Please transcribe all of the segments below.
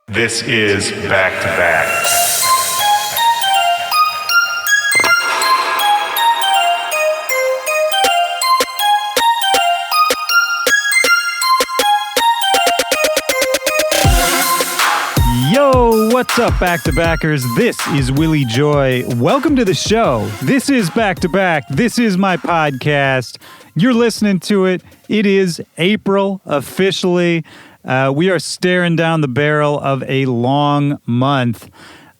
This is Back to Back. Yo, what's up, back-to-backers? This is Willy Joy. Welcome to the show. This is Back to Back. This is my podcast. You're listening to it. It is April, officially. We are staring down the barrel of a long month.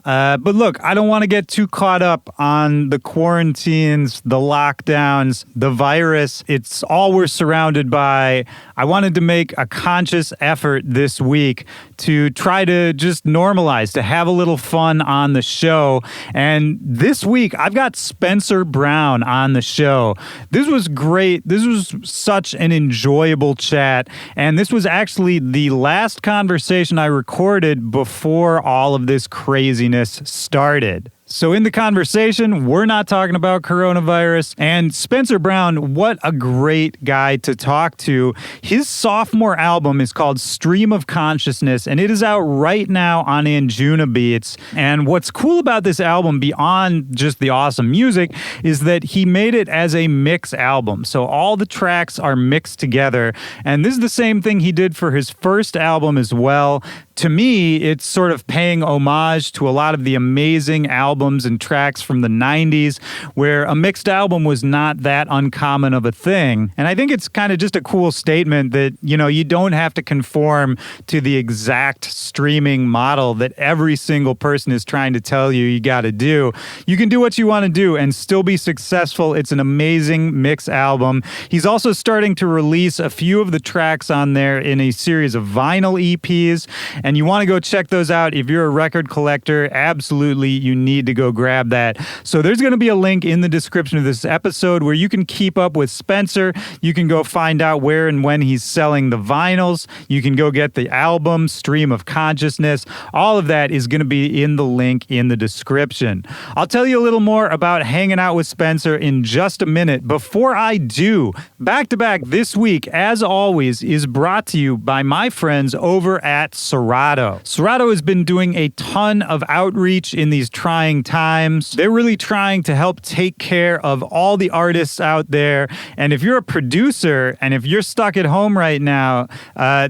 But look, I don't want to get too caught up on the quarantines, the lockdowns, the virus. It's all we're surrounded by. I wanted to make a conscious effort this week to try to just normalize, to have a little fun on the show. And this week, I've got Spencer Brown on the show. This was great. This was such an enjoyable chat. And this was actually the last conversation I recorded before all of this craziness started. So in the conversation, we're not talking about coronavirus. And Spencer Brown, what a great guy to talk to. His sophomore album is called Stream of Consciousness, and it is out right now on Anjunabeats. And what's cool about this album, beyond just the awesome music, is that he made it as a mix album. So all the tracks are mixed together. And this is the same thing he did for his first album as well. To me, it's sort of paying homage to a lot of the amazing albums and tracks from the 90s, where a mixed album was not that uncommon of a thing. And I think it's kind of just a cool statement that, you know, you don't have to conform to the exact streaming model that every single person is trying to tell you got to do. You can do what you want to do and still be successful. It's an amazing mix album. He's also starting to release a few of the tracks on there in a series of vinyl EPs. And you want to go check those out. If you're a record collector, absolutely, you need to go grab that. So there's going to be a link in the description of this episode where you can keep up with Spencer. You can go find out where and when he's selling the vinyls. You can go get the album, Stream of Consciousness. All of that is going to be in the link in the description. I'll tell you a little more about hanging out with Spencer in just a minute. Before I do, Back to Back this week, as always, is brought to you by my friends over at Serato. Serato has been doing a ton of outreach in these trying times. They're really trying to help take care of all the artists out there. And if you're a producer and if you're stuck at home right now,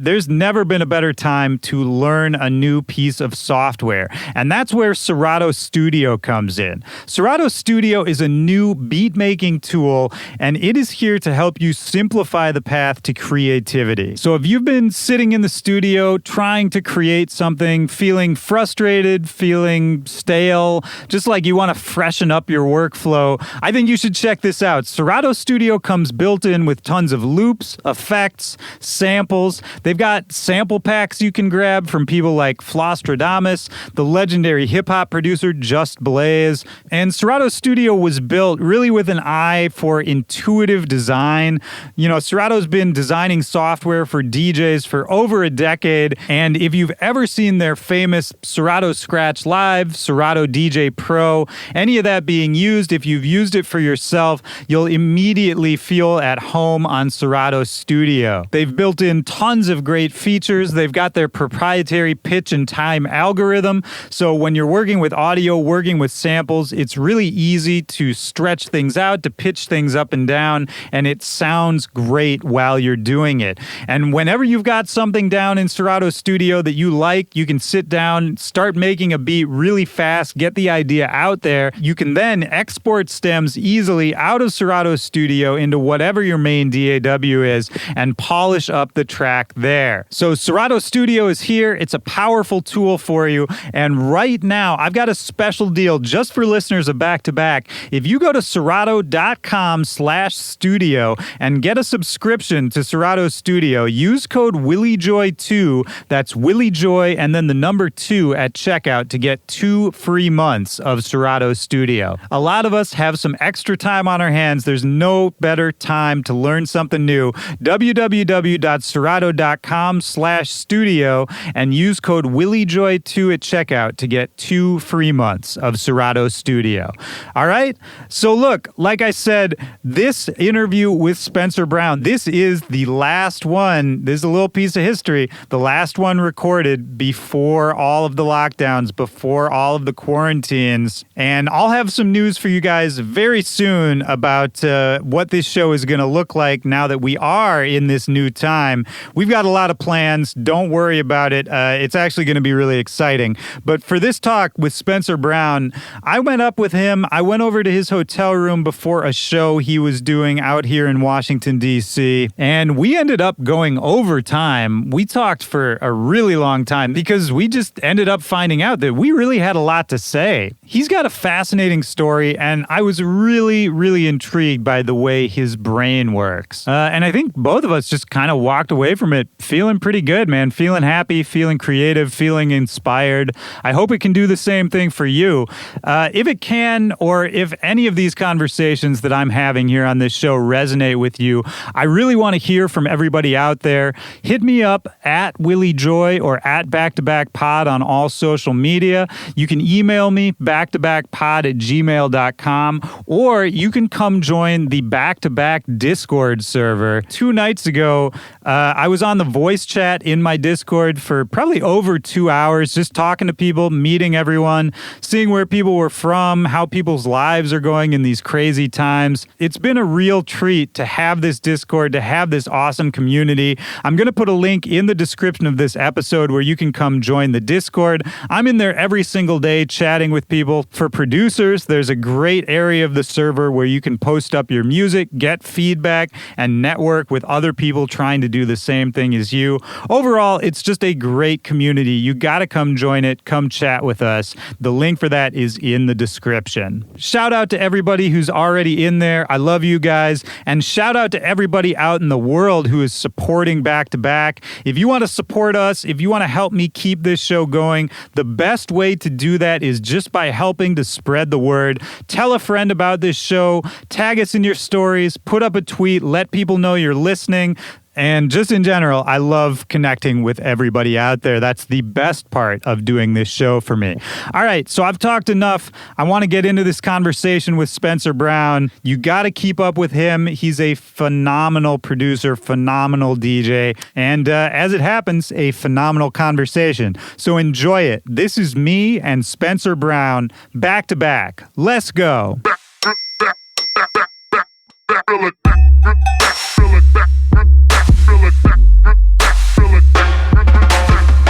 there's never been a better time to learn a new piece of software. And that's where Serato Studio comes in. Serato Studio is a new beat-making tool, and it is here to help you simplify the path to creativity. So if you've been sitting in the studio trying to create something, feeling frustrated, feeling stale, just like you want to freshen up your workflow, I think you should check this out. Serato Studio comes built in with tons of loops, effects, samples. They've got sample packs you can grab from people like Flostradamus, the legendary hip-hop producer Just Blaze. And Serato Studio was built really with an eye for intuitive design. You know, Serato's been designing software for DJs for over a decade, and if you've ever seen their famous Serato Scratch Live, Serato DJ Pro, any of that being used, if you've used it for yourself, you'll immediately feel at home on Serato Studio. They've built in tons of great features. They've got their proprietary pitch and time algorithm. So when you're working with audio, working with samples, it's really easy to stretch things out, to pitch things up and down, and it sounds great while you're doing it. And whenever you've got something down in Serato Studio that you like, you can sit down, start making a beat really fast, get the idea out there. You can then export stems easily out of Serato Studio into whatever your main DAW is and polish up the track there. So Serato Studio is here. It's a powerful tool for you. And right now, I've got a special deal just for listeners of Back to Back. If you go to Serato.com/studio and get a subscription to Serato Studio, use code WillyJoy2, that's WillyJoy and then the number 2 at checkout to get 2 free months of Serato Studio. A lot of us have some extra time on our hands. There's no better time to learn something new. www.serato.com/studio and use code WillyJoy2 at checkout to get 2 free months of Serato Studio. All right? So look, like I said, this interview with Spencer Brown, this is the last one. This is a little piece of history. The last one recorded recorded before all of the lockdowns, before all of the quarantines. And I'll have some news for you guys very soon about what this show is going to look like now that we are in this new time. We've got a lot of plans. Don't worry about it. It's actually going to be really exciting. But for this talk with Spencer Brown, I went up with him. I went over to his hotel room before a show he was doing out here in Washington, D.C., and we ended up going over time. We talked for a really long time because we just ended up finding out that we really had a lot to say. He's got a fascinating story, and I was really, really intrigued by the way his brain works. And I think both of us just kind of walked away from it feeling pretty good, man. Feeling happy, feeling creative, feeling inspired. I hope it can do the same thing for you. If it can, or if any of these conversations that I'm having here on this show resonate with you, I really want to hear from everybody out there. Hit me up at Willy Joy or at BackToBackPod on all social media. You can email me, backtobackpod@gmail.com, or you can come join the Back to Back Discord server. 2 nights ago, I was on the voice chat in my Discord for probably over 2 hours, just talking to people, meeting everyone, seeing where people were from, how people's lives are going in these crazy times. It's been a real treat to have this Discord, to have this awesome community. I'm going to put a link in the description of this episode where you can come join the Discord. I'm in there every single day chatting with people. For producers, there's a great area of the server where you can post up your music, get feedback, and network with other people trying to do the same thing as you. Overall, it's just a great community. You got to come join it. Come chat with us. The link for that is in the description. Shout out to everybody who's already in there. I love you guys. And shout out to everybody out in the world who is supporting Back to Back. If you want to support us, if you want to help me keep this show going, the best way to do that is just by helping to spread the word. Tell a friend about this show. Tag us in your stories. Put up a tweet. Let people know you're listening. And just in general, I love connecting with everybody out there. That's the best part of doing this show for me. All right, so I've talked enough. I want to get into this conversation with Spencer Brown. You got to keep up with him. He's a phenomenal producer, phenomenal DJ, and as it happens, a phenomenal conversation. So enjoy it. This is me and Spencer Brown, back to back. Let's go.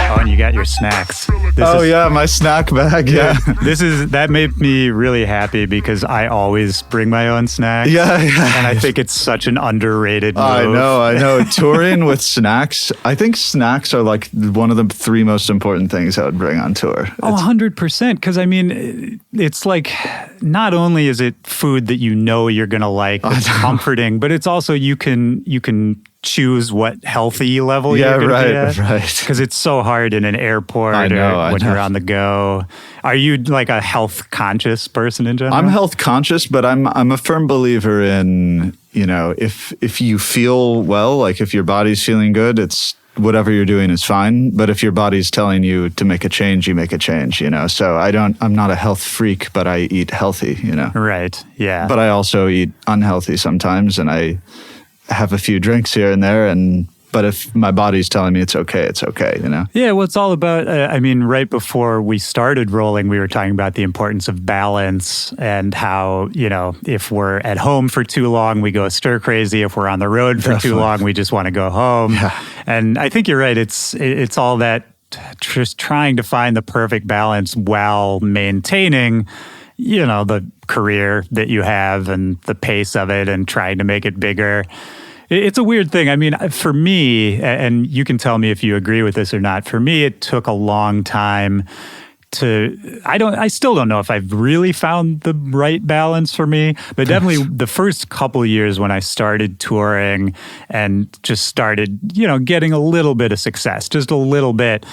Oh, and you got your snacks. Yeah, my snack bag. Yeah. That made me really happy because I always bring my own snacks. Yeah. And I think it's such an underrated move. I know. Touring with snacks. I think snacks are like one of the 3 most important things I would bring on tour. 100%. Because I mean, it's like not only is it food that you know you're going to like, it's comforting, but it's also you can choose what healthy level you're going to be at. Right. Because it's so hard in an airport or when you're on the go. Are you like a health conscious person in general? I'm health conscious, but I'm a firm believer in, if you feel well, like if your body's feeling good, it's whatever you're doing is fine. But if your body's telling you to make a change, you make a change, So I'm not a health freak, but I eat healthy, Right. Yeah. But I also eat unhealthy sometimes, and I have a few drinks here and there, but if my body's telling me it's okay, Yeah, well, it's all about, right before we started rolling, we were talking about the importance of balance and how, if we're at home for too long, we go stir crazy. If we're on the road for too long, we just want to go home. Yeah. And I think you're right. It's all that just trying to find the perfect balance while maintaining the career that you have and the pace of it and trying to make it bigger. It's a weird thing. I mean, for me, and you can tell me if you agree with this or not, for me, it took a long time I still don't know if I've really found the right balance for me, but definitely the first couple of years when I started touring and just started, getting a little bit of success, just a little bit,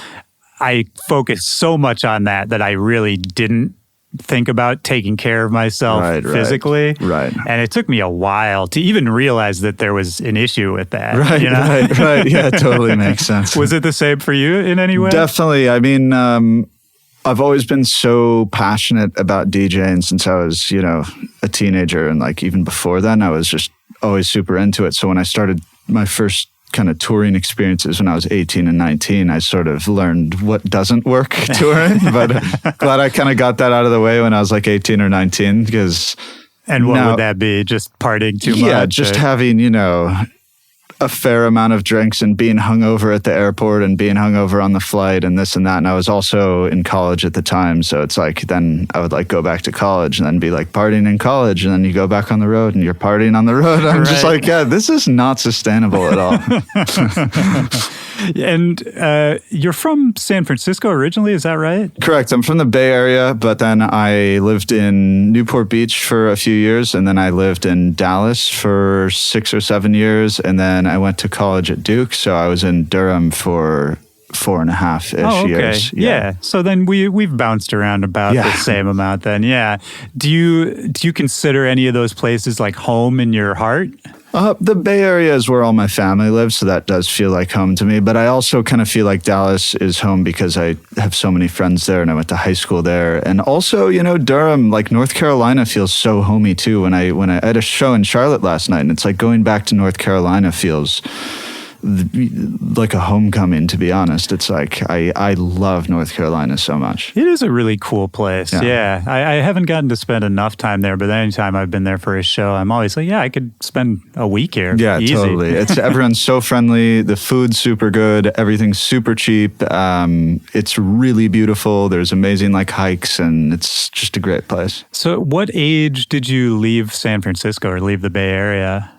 I focused so much on that I really didn't think about taking care of myself physically. Right. And it took me a while to even realize that there was an issue with that. Right. Yeah, it totally makes sense. Was it the same for you in any way? Definitely. I mean, I've always been so passionate about DJing since I was, a teenager. And like even before then, I was just always super into it. So when I started my first kind of touring experiences when I was 18 and 19, I sort of learned what doesn't work touring. But glad I kind of got that out of the way when I was like 18 or 19, because... And what would that be? Just partying too much? Yeah, just having, a fair amount of drinks and being hungover at the airport and being hungover on the flight and this and that. And I was also in college at the time. So it's like, then I would like go back to college and then be like partying in college. And then you go back on the road and you're partying on the road. I'm just like, yeah, this is not sustainable at all. And you're from San Francisco originally, is that right? Correct. I'm from the Bay Area, but then I lived in Newport Beach for a few years, and then I lived in Dallas for 6 or 7 years, and then I went to college at Duke, so I was in Durham for 4.5-ish years. Yeah. So then we've bounced around about the same amount then. Yeah. Do you consider any of those places like home in your heart? The Bay Area is where all my family lives, so that does feel like home to me. But I also kind of feel like Dallas is home because I have so many friends there and I went to high school there. And also, Durham, like North Carolina feels so homey too. When I had a show in Charlotte last night, and it's like going back to North Carolina feels like a homecoming, to be honest. It's like I love North Carolina so much. It is a really cool place. Yeah. I haven't gotten to spend enough time there, but anytime I've been there for a show, I'm always like, I could spend a week here. Yeah, easy. Totally. Everyone's so friendly. The food's super good. Everything's super cheap. It's really beautiful. There's amazing hikes, and it's just a great place. So what age did you leave San Francisco or leave the Bay Area?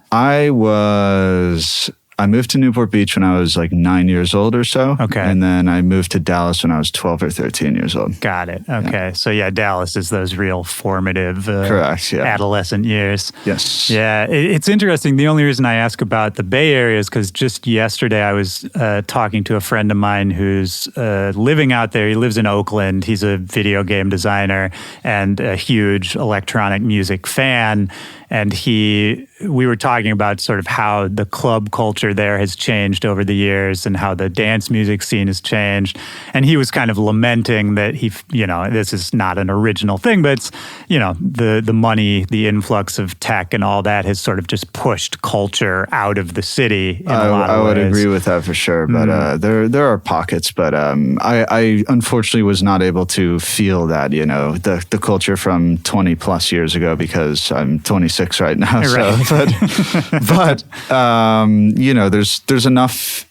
I moved to Newport Beach when I was like 9 years old or so. Okay. And then I moved to Dallas when I was 12 or 13 years old. Got it. Okay. Yeah. So Dallas is those real formative correct, adolescent years. Yes. Yeah. It's interesting. The only reason I ask about the Bay Area is because just yesterday I was talking to a friend of mine who's living out there. He lives in Oakland. He's a video game designer and a huge electronic music fan. And we were talking about sort of how the club culture there has changed over the years and how the dance music scene has changed. And he was kind of lamenting that this is not an original thing, but it's, the money, the influx of tech and all that has sort of just pushed culture out of the city in a lot of ways. I would agree with that for sure. But there are pockets, but I unfortunately was not able to feel that, the culture from 20 plus years ago, because I'm 26 right now. Right. So, but there's enough,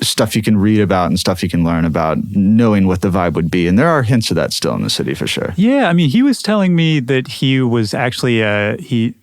stuff you can read about and stuff you can learn about, knowing what the vibe would be. And there are hints of that still in the city for sure. Yeah. I mean, he was telling me that he was actually,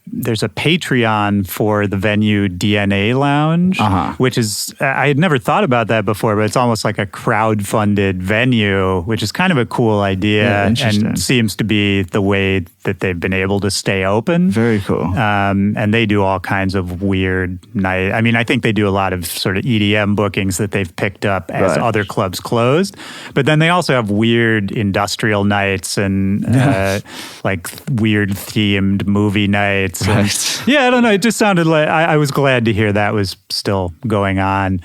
there's a Patreon for the venue DNA Lounge, which is, I had never thought about that before, but it's almost like a crowd-funded venue, which is kind of a cool idea and seems to be the way that they've been able to stay open. Very cool. And they do all kinds of weird night. I mean, I think they do a lot of sort of EDM bookings that they've picked up as other clubs closed. But then they also have weird industrial nights and like weird themed movie nights. Right. And, I don't know. It just sounded like I was glad to hear that was still going on.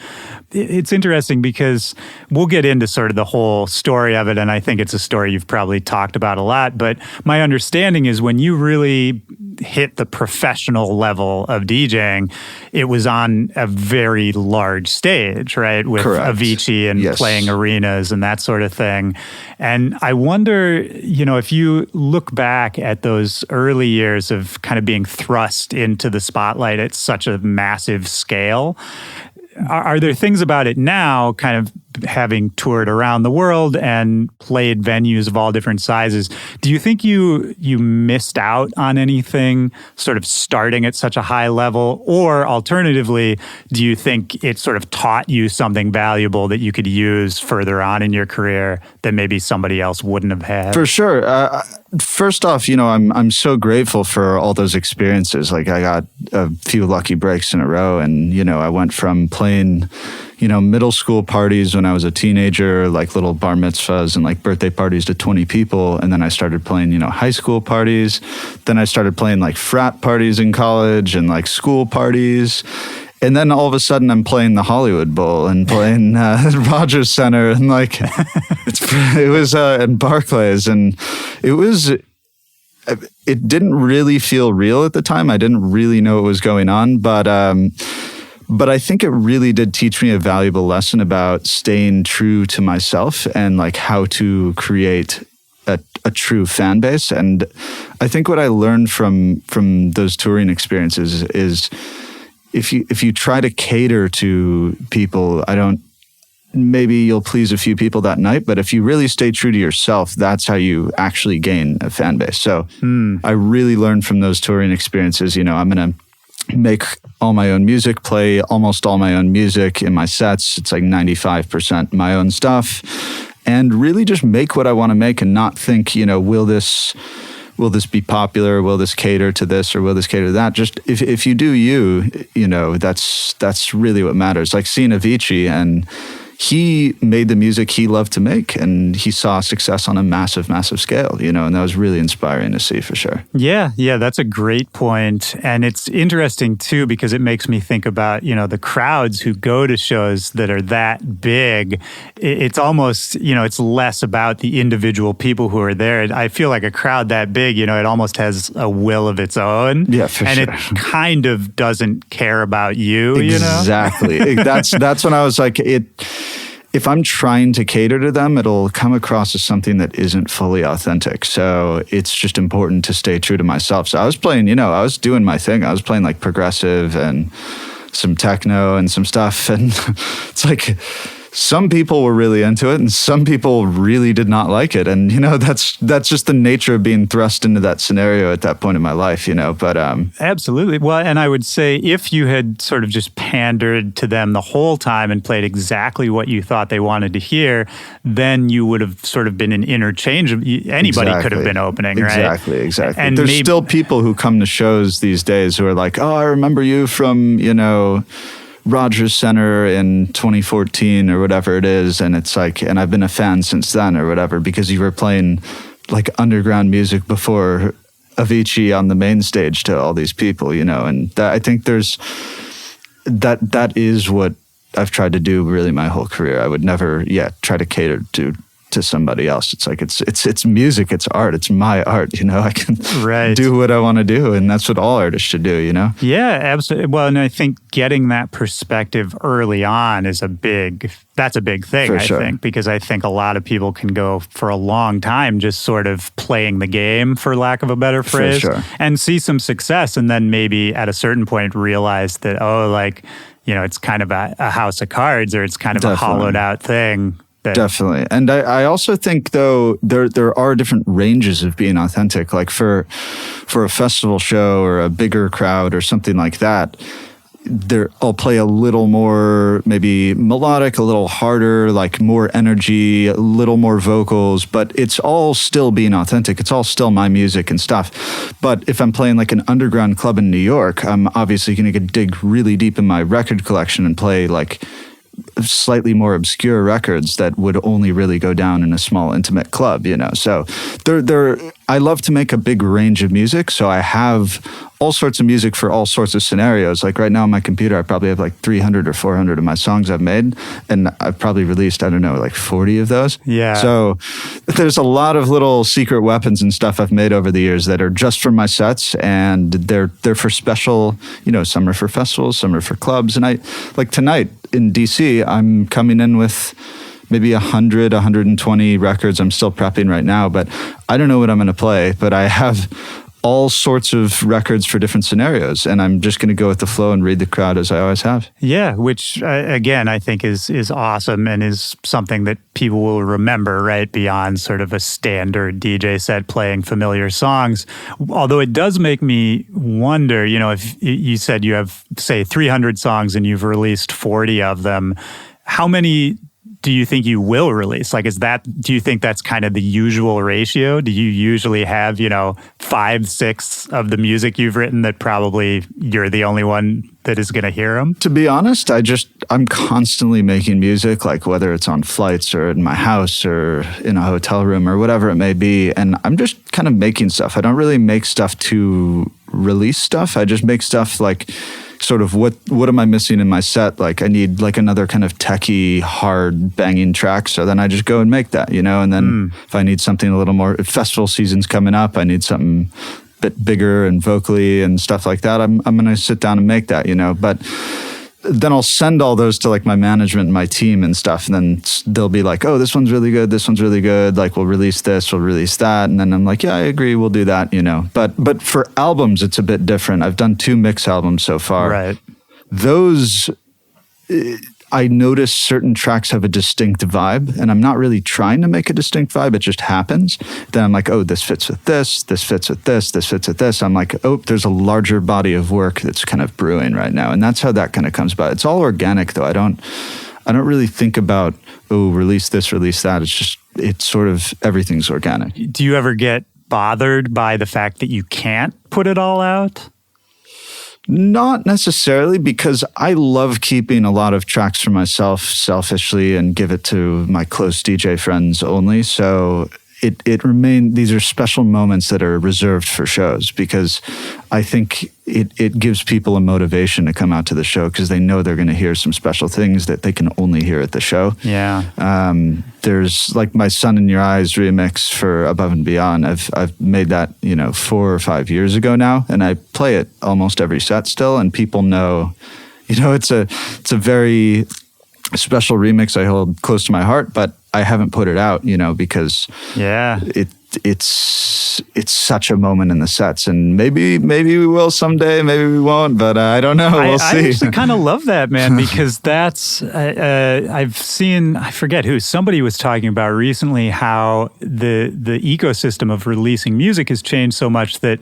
It's interesting because we'll get into sort of the whole story of it, and I think it's a story you've probably talked about a lot. But my understanding is when you really hit the professional level of DJing, it was on a very large stage, right? With Avicii and playing arenas and that sort of thing. And I wonder, if you look back at those early years of kind of being thrust into the spotlight at such a massive scale, are there things about it now, kind of having toured around the world and played venues of all different sizes, do you think you missed out on anything sort of starting at such a high level? Or alternatively, do you think it sort of taught you something valuable that you could use further on in your career that maybe somebody else wouldn't have had? For sure. First off, I'm so grateful for all those experiences. Like I got a few lucky breaks in a row, and I went from playing middle school parties when I was a teenager, like little bar mitzvahs and like birthday parties to 20 people. And then I started playing, high school parties. Then I started playing like frat parties in college and like school parties. And then all of a sudden I'm playing the Hollywood Bowl and playing Rogers Center and like, it was in Barclays, and it didn't really feel real at the time. I didn't really know what was going on, but But I think it really did teach me a valuable lesson about staying true to myself and like how to create a true fan base. And I think what I learned from those touring experiences is if you try to cater to people, maybe you'll please a few people that night, but if you really stay true to yourself, that's how you actually gain a fan base. So I really learned from those touring experiences, I'm going to make all my own music, play almost all my own music in my sets. It's like 95% my own stuff, and really just make what I want to make and not think, will this be popular? Will this cater to this or will this cater to that? Just if you do that's really what matters. Like seeing Avicii, and he made the music he loved to make, and he saw success on a massive, massive scale, and that was really inspiring to see for sure. Yeah, that's a great point. And it's interesting too, because it makes me think about, the crowds who go to shows that are that big. It's almost, it's less about the individual people who are there. I feel like a crowd that big, it almost has a will of its own. Yeah, for sure. And it kind of doesn't care about you, Exactly. That's when I was like, if I'm trying to cater to them, it'll come across as something that isn't fully authentic. So it's just important to stay true to myself. So I was playing, I was doing my thing. I was playing like progressive and some techno and some stuff. And it's like some people were really into it and some people really did not like it. And, that's just the nature of being thrust into that scenario at that point in my life, but absolutely. Well, and I would say if you had sort of just pandered to them the whole time and played exactly what you thought they wanted to hear, then you would have sort of been an interchange. Anybody could have been opening, right? Exactly. And there's still people who come to shows these days who are like, oh, I remember you from, Rogers Center in 2014 or whatever it is, and it's like, and I've been a fan since then or whatever, because you were playing like underground music before Avicii on the main stage to all these people, and I think there's that is what I've tried to do really my whole career. I would never try to cater to somebody else. It's like it's music, it's art, it's my art, I can do what I want to do, and that's what all artists should do, Yeah, absolutely. Well, and I think getting that perspective early on is a big thing, for I sure. think, because I think a lot of people can go for a long time just sort of playing the game, for lack of a better phrase, and see some success, and then maybe at a certain point realize that, it's kind of a house of cards, or it's kind of a hollowed out thing. Definitely. And I also think, though, there are different ranges of being authentic. Like for a festival show or a bigger crowd or something like that, I'll play a little more maybe melodic, a little harder, like more energy, a little more vocals, but it's all still being authentic. It's all still my music and stuff. But if I'm playing like an underground club in New York, I'm obviously going to dig really deep in my record collection and play like slightly more obscure records that would only really go down in a small intimate club, So I love to make a big range of music. So I have all sorts of music for all sorts of scenarios. Like right now on my computer, I probably have like 300 or 400 of my songs I've made, and I've probably released, like 40 of those. Yeah. So there's a lot of little secret weapons and stuff I've made over the years that are just for my sets, and they're for special, some are for festivals, some are for clubs. And like tonight in DC, I'm coming in with maybe 100, 120 records. I'm still prepping right now, but I don't know what I'm going to play, but I have all sorts of records for different scenarios, and I'm just going to go with the flow and read the crowd as I always have. Yeah, which again I think is awesome and is something that people will remember, right, beyond sort of a standard DJ set playing familiar songs. Although it does make me wonder, if you said you have, say, 300 songs and you've released 40 of them, how many do you think you will release? Like, do you think that's kind of the usual ratio? Do you usually have, 5/6 of the music you've written that probably you're the only one that is going to hear them? To be honest, I'm constantly making music, like whether it's on flights or in my house or in a hotel room or whatever it may be. And I'm just kind of making stuff. I don't really make stuff to release stuff. I just make stuff like sort of what am I missing in my set? Like I need like another kind of techie, hard banging track. So then I just go and make that, and then if I need something a little more, if festival season's coming up, I need something a bit bigger and vocally and stuff like that, I'm going to sit down and make that, But then I'll send all those to like my management and my team and stuff. And then they'll be like, oh, this one's really good. This one's really good. Like we'll release this, we'll release that. And then I'm like, yeah, I agree. We'll do that, you know. But for albums, it's a bit different. I've done 2 mix albums so far. Right. Those, I notice certain tracks have a distinct vibe, and I'm not really trying to make a distinct vibe. It just happens. Then I'm like, oh, this fits with this fits with this fits with this. I'm like, oh, there's a larger body of work that's kind of brewing right now. And that's how that kind of comes about. It's all organic though. I don't really think about, oh, release this, release that. It's sort of everything's organic. Do you ever get bothered by the fact that you can't put it all out? Not necessarily, because I love keeping a lot of tracks for myself selfishly and give it to my close DJ friends only. So these are special moments that are reserved for shows, because I think it gives people a motivation to come out to the show because they know they're going to hear some special things that they can only hear at the show. Yeah. There's like my Sun in Your Eyes remix for Above and Beyond. I've made that, 4 or 5 years ago now, and I play it almost every set still, and people know, it's a very special remix I hold close to my heart, but I haven't put it out, because it's such a moment in the sets, and maybe we will someday, maybe we won't, but I don't know. We'll see. I actually kind of love that, man, because that's I've seen, I forget who, somebody was talking about recently how the ecosystem of releasing music has changed so much that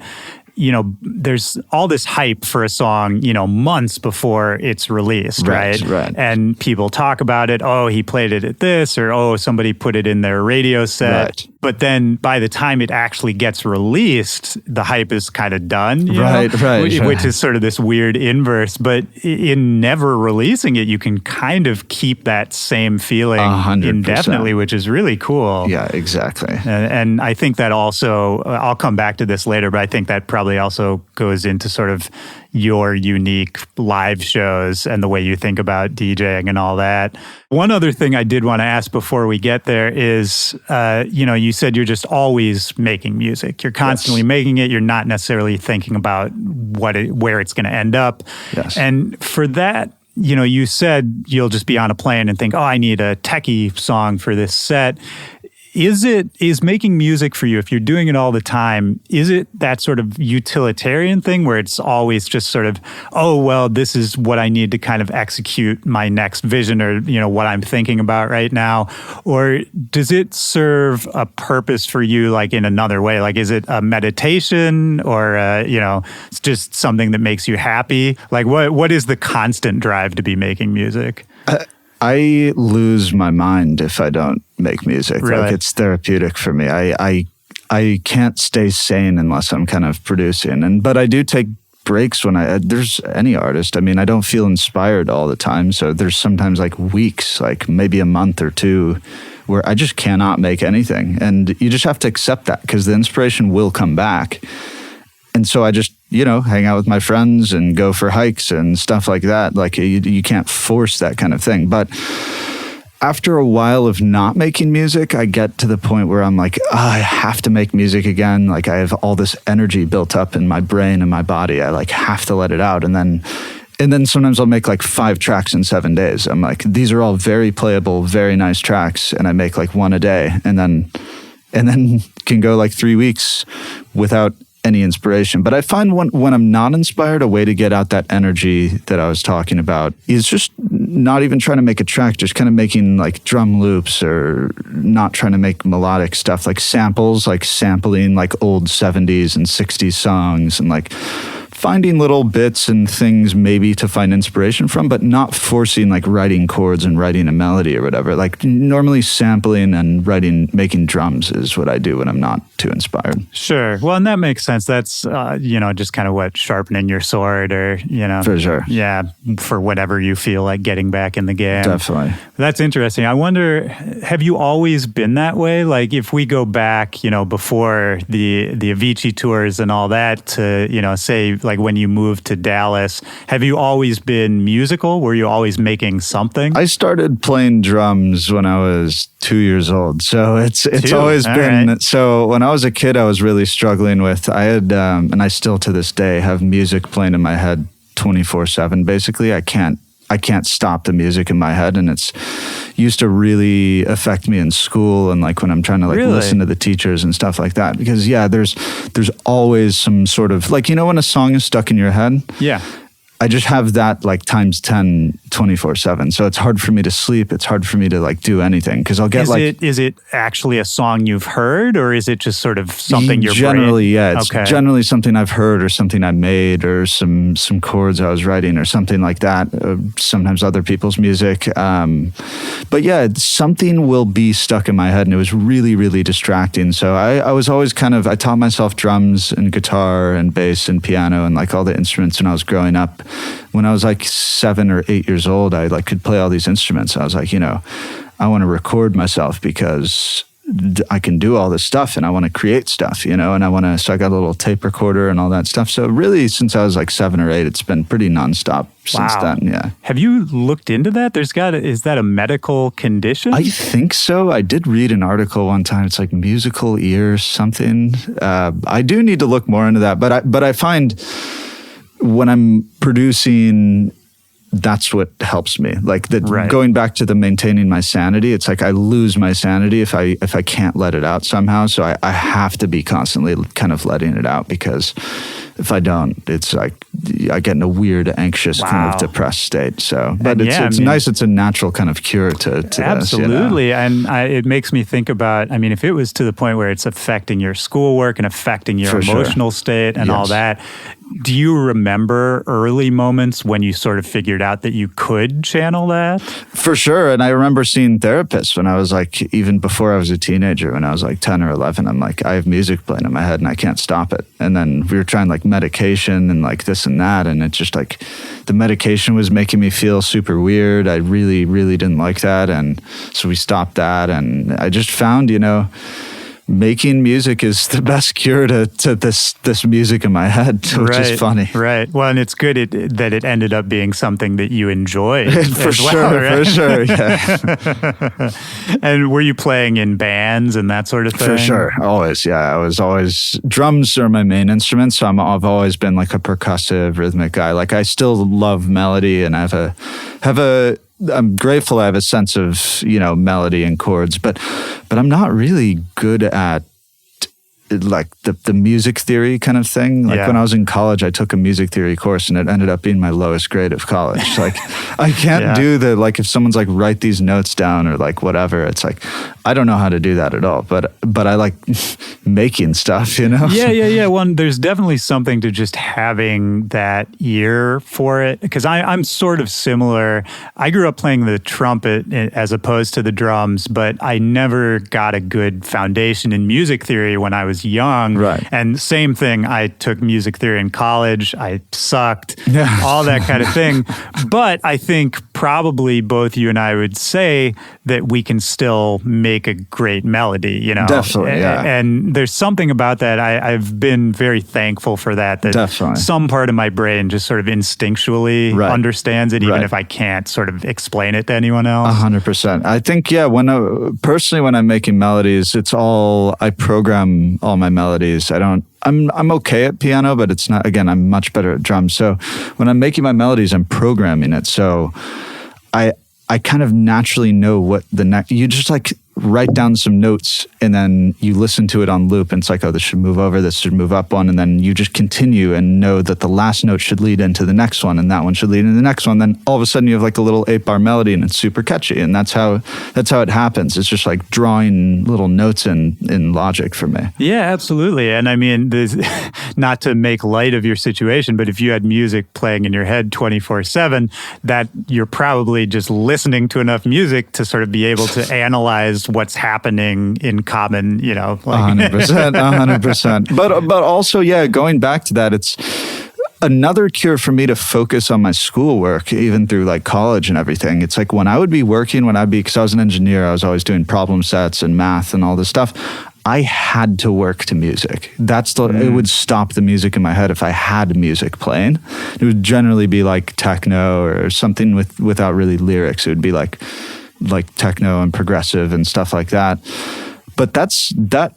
there's all this hype for a song, months before it's released, right? And people talk about it. Oh, he played it at this, or oh, somebody put it in their radio set. Right. But then by the time it actually gets released, the hype is kind of done, which is sort of this weird inverse. But in never releasing it, you can kind of keep that same feeling 100%. Indefinitely, which is really cool. Yeah, exactly. And I think that also, I'll come back to this later, but I think that probably also goes into sort of your unique live shows and the way you think about DJing and all that. One other thing I did want to ask before we get there is, you said you're just always making music. You're constantly making it. You're not necessarily thinking about where it's going to end up. Yes. And for that, you said you'll just be on a plane and think, oh, I need a techie song for this set. Is making music for you, if you're doing it all the time, is it that sort of utilitarian thing where it's always just sort of, oh, well, this is what I need to kind of execute my next vision or, what I'm thinking about right now? Or does it serve a purpose for you, like in another way? Like, is it a meditation or, it's just something that makes you happy? Like, what is the constant drive to be making music? I lose my mind if I don't make music. Really? Like, it's therapeutic for me. I can't stay sane unless I'm kind of producing. But I do take breaks when there's any artist. I mean, I don't feel inspired all the time. So there's sometimes like weeks, like maybe a month or 2 where I just cannot make anything. And you just have to accept that because the inspiration will come back. And so I just, hang out with my friends and go for hikes and stuff like that. Like you can't force that kind of thing. But after a while of not making music, I get to the point where I'm like, I have to make music again. Like I have all this energy built up in my brain and my body. I like have to let it out. And then sometimes I'll make like 5 tracks in 7 days. I'm like, these are all very playable, very nice tracks. And I make like 1 a day and then can go like 3 weeks without any inspiration. But I find when I'm not inspired, a way to get out that energy that I was talking about is just not even trying to make a track, just kind of making like drum loops or not trying to make melodic stuff, like samples, like sampling like old 70s and 60s songs and like finding little bits and things maybe to find inspiration from, but not forcing like writing chords and writing a melody or whatever. Like normally sampling and making drums is what I do when I'm not too inspired. Sure. Well, and that makes sense. That's, just kind of what sharpening your sword or, For sure. Yeah, for whatever you feel like getting back in the game. Definitely. That's interesting. I wonder, have you always been that way? Like if we go back, before the Avicii tours and all that to, say like when you moved to Dallas, have you always been musical? Were you always making something? I started playing drums when I was 2 years old. So it's always been, right. So when I was a kid, I was really struggling with, I had, and I still to this day have music playing in my head 24/7. Basically, I can't I can't stop the music in my head, and it's used to really affect me in school and like when I'm trying to like listen to the teachers and stuff like that. Because there's always some sort of like, you know, when a song is stuck in your head. Yeah. I just have that like times 10, 24/7. So it's hard for me to sleep. It's hard for me to like do anything because I'll get Is it actually a song you've heard, or is it just sort of something you're generally, yeah, it's generally something I've heard or something I made or some chords I was writing or something like that. Sometimes other people's music. But yeah, something will be stuck in my head, and it was really, really distracting. So I was always I taught myself drums and guitar and bass and piano and like all the instruments when I was growing up. When I was like 7 or 8 years old, I like could play all these instruments. I was like, you know, I want to record myself because I can do all this stuff and I want to create stuff, you know, and so I got a little tape recorder and all that stuff. So really, since I was like 7 or 8, it's been pretty nonstop since then. Yeah. Have you looked into that? Is that a medical condition? I think so. I did read an article one time. It's like musical ear something. I do need to look more into that, but I find when I'm producing, that's what helps me. Like going back to the maintaining my sanity, it's like I lose my sanity if I can't let it out somehow. So I have to be constantly kind of letting it out, because if I don't, it's like I get in a weird, anxious, kind of depressed state. So, but it's nice. It's a natural kind of cure to absolutely. This, you know? And it makes me think about, I mean, if it was to the point where it's affecting your schoolwork and affecting your emotional state and all that, do you remember early moments when you sort of figured out that you could channel that? For sure. And I remember seeing therapists when I was like, even before I was a teenager, when I was like 10 or 11, I'm like, I have music playing in my head and I can't stop it. And then we were trying like medication and like this and that. And it's just like the medication was making me feel super weird. I really, really didn't like that. And so we stopped that. And I just found, you know, making music is the best cure to this music in my head, which is funny. Right. Well, and it's good that it ended up being something that you enjoyed. For sure, yeah. And were you playing in bands and that sort of thing? For sure, always, yeah. I was always, drums are my main instrument, so I've always been like a percussive, rhythmic guy. Like I still love melody, and I'm grateful I have a sense of, you know, melody and chords, but I'm not really good at like the music theory kind of thing. Like when I was in college, I took a music theory course and it ended up being my lowest grade of college. Like I can't do like if someone's like write these notes down or like whatever, it's like I don't know how to do that at all. But I like making stuff, you know? Yeah. Well, there's definitely something to just having that ear for it, because I'm sort of similar. I grew up playing the trumpet as opposed to the drums, but I never got a good foundation in music theory when I was young. Right. And same thing, I took music theory in college. I sucked, all that kind of thing. But I think probably both you and I would say that we can still make a great melody, you know? Definitely, yeah. And there's something about that. I've been very thankful for that Definitely. Some part of my brain just sort of instinctually understands it, even if I can't sort of explain it to anyone else. 100%. I think, personally, when I'm making melodies, I program all my melodies. I'm okay at piano, but it's not, again, I'm much better at drums. So when I'm making my melodies, I'm programming it. So I kind of naturally know what the next, you just like write down some notes and then you listen to it on loop and it's like, oh, this should move over, this should move up one. And then you just continue and know that the last note should lead into the next one and that one should lead into the next one. Then all of a sudden you have like a little 8-bar melody and it's super catchy. And that's how it happens. It's just like drawing little notes in logic for me. Yeah, absolutely. And I mean, not to make light of your situation, but if you had music playing in your head 24/7, that you're probably just listening to enough music to sort of be able to analyze what's happening in common, you know. Like 100%. But also, going back to that, it's another cure for me to focus on my schoolwork, even through like college and everything. It's like when I would be working, because I was an engineer, I was always doing problem sets and math and all this stuff. I had to work to music. It would stop the music in my head if I had music playing. It would generally be like techno or something without really lyrics. It would be like techno and progressive and stuff like that. But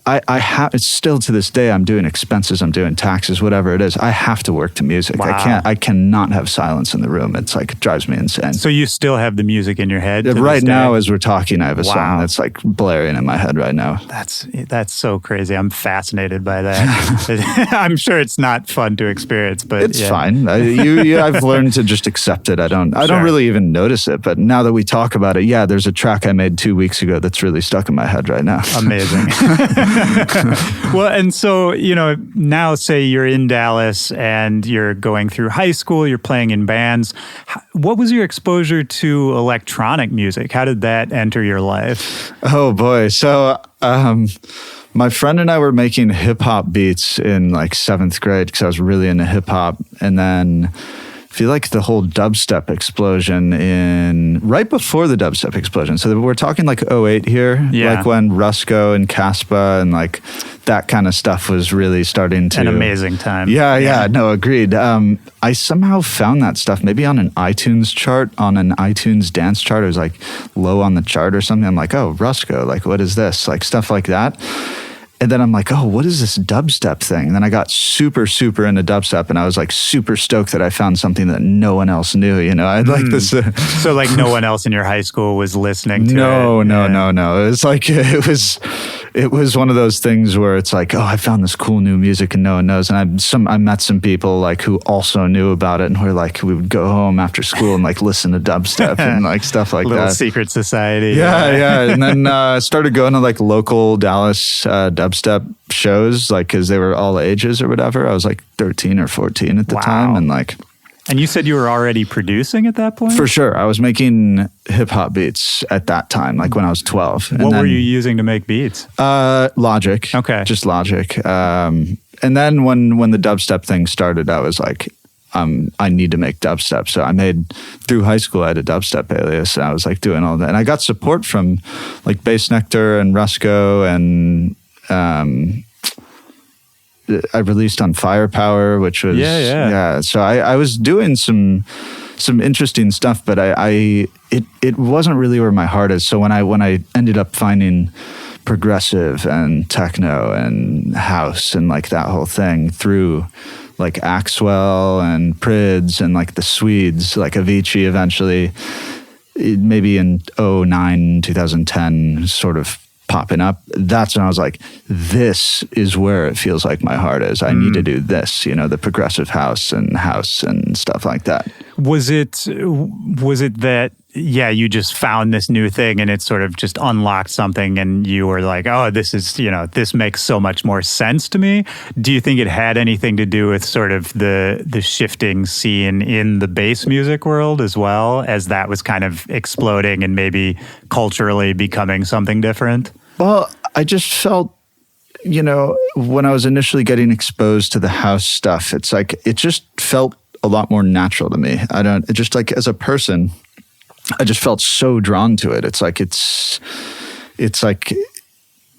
I have, it's still to this day, I'm doing expenses, I'm doing taxes, whatever it is. I have to work to music. Wow. I cannot have silence in the room. It's like, it drives me insane. So you still have the music in your head? Right now, as we're talking, I have a song that's like blaring in my head right now. That's so crazy. I'm fascinated by that. I'm sure it's not fun to experience, but it's fine. I've learned to just accept it. I don't really even notice it. But now that we talk about it, yeah, there's a track I made 2 weeks ago that's really stuck in my head right now. Amazing. Well, and so, now say you're in Dallas and you're going through high school, you're playing in bands. What was your exposure to electronic music? How did that enter your life? Oh boy. So, my friend and I were making hip hop beats in like 7th grade because I was really into hip hop. And then I feel like the whole dubstep explosion right before the dubstep explosion. So we're talking like 2008 here, like when Rusko and Caspa and like that kind of stuff was really starting to... An amazing time. Yeah, no, agreed. I somehow found that stuff maybe on an iTunes chart, on an iTunes dance chart. It was like low on the chart or something. I'm like, oh, Rusko, like what is this? Like stuff like that. And then I'm like, oh, what is this dubstep thing? And then I got super, super into dubstep, and I was like super stoked that I found something that no one else knew. I had like this. So like no one else in your high school was listening to it? No. It was like it was one of those things where it's like, oh, I found this cool new music and no one knows. And I met some people like who also knew about it, and we would go home after school and like listen to dubstep and like stuff like Little that. secret society. Yeah. And then started going to like local Dallas dubstep shows, like because they were all ages or whatever. I was like 13 or 14 at the time, and like. And you said you were already producing at that point? For sure. I was making hip hop beats at that time, like when I was 12. What were you using to make beats? Logic. Okay. Just Logic. And then when the dubstep thing started, I was like, I need to make dubstep. So through high school, I had a dubstep alias, and I was like doing all that. And I got support from like Bass Nectar and Rusko, and I released on Firepower, which was So I was doing some interesting stuff, but it wasn't really where my heart is. So when I ended up finding progressive and techno and house and like that whole thing through like Axwell and Prids and like the Swedes, like Avicii eventually, maybe in 2009, 2010, sort of popping up, that's when I was like, this is where it feels like my heart is. I need to do this, the progressive house and stuff like that. Was it that, you just found this new thing and it sort of just unlocked something and you were like, oh, this is, this makes so much more sense to me? Do you think it had anything to do with sort of the shifting scene in the bass music world as well, as that was kind of exploding and maybe culturally becoming something different? Well, I just felt, when I was initially getting exposed to the house stuff, it's like, it just felt a lot more natural to me. It just like as a person, I just felt so drawn to it. It's like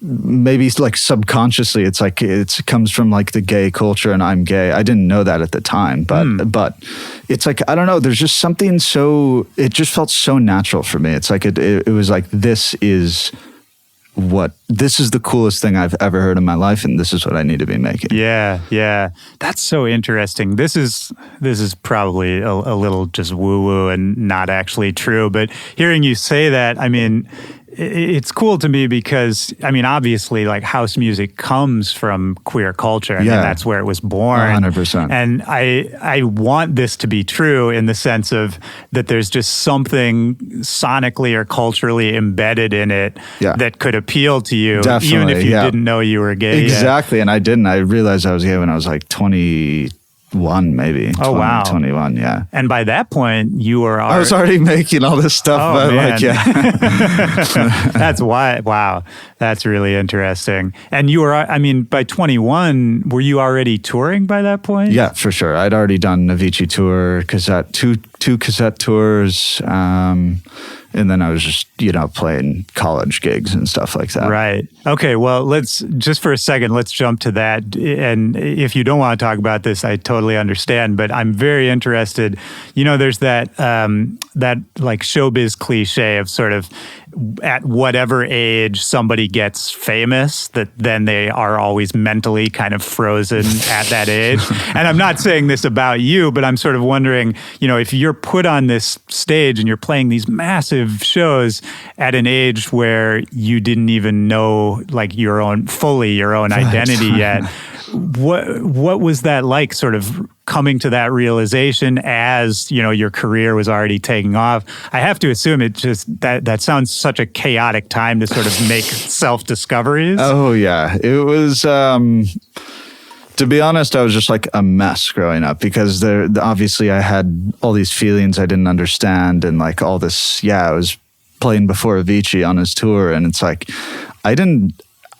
maybe like subconsciously, it's like it comes from like the gay culture, and I'm gay. I didn't know that at the time, but it's like, I don't know. There's just something it just felt so natural for me. It's like it was like, this is the coolest thing I've ever heard in my life, and this is what I need to be making. Yeah. That's so interesting. This is probably a little just woo-woo and not actually true, but hearing you say that, I mean, it's cool to me because, I mean, obviously, like house music comes from queer culture. I mean, that's where it was born. 100%. And I want this to be true in the sense of that there's just something sonically or culturally embedded in it that could appeal to you, definitely, even if you didn't know you were gay. Exactly. And I didn't. I realized I was gay when I was like 21, maybe. Oh, wow. 21, yeah. And by that point, you were already... I was already making all this stuff. Oh, but man. like, yeah. That's why. Wow. That's really interesting. And you were, I mean, by 21, were you already touring by that point? Yeah, for sure. I'd already done Avicii tour, two cassette tours. And then I was just, playing college gigs and stuff like that. Right. Okay. Well, just for a second, let's jump to that. And if you don't want to talk about this, I totally understand. But I'm very interested. There's that like showbiz cliche of sort of at whatever age somebody gets famous, that then they are always mentally kind of frozen at that age. And I'm not saying this about you, but I'm sort of wondering, if you're put on this stage and you're playing these massive shows at an age where you didn't even know like your own identity yet, what was that like, sort of coming to that realization as your career was already taking off? I have to assume it just that sounds such a chaotic time to sort of make self-discoveries. Oh yeah, it was. To be honest, I was just like a mess growing up, because obviously I had all these feelings I didn't understand, and like all this. Yeah, I was playing before Avicii on his tour, and it's like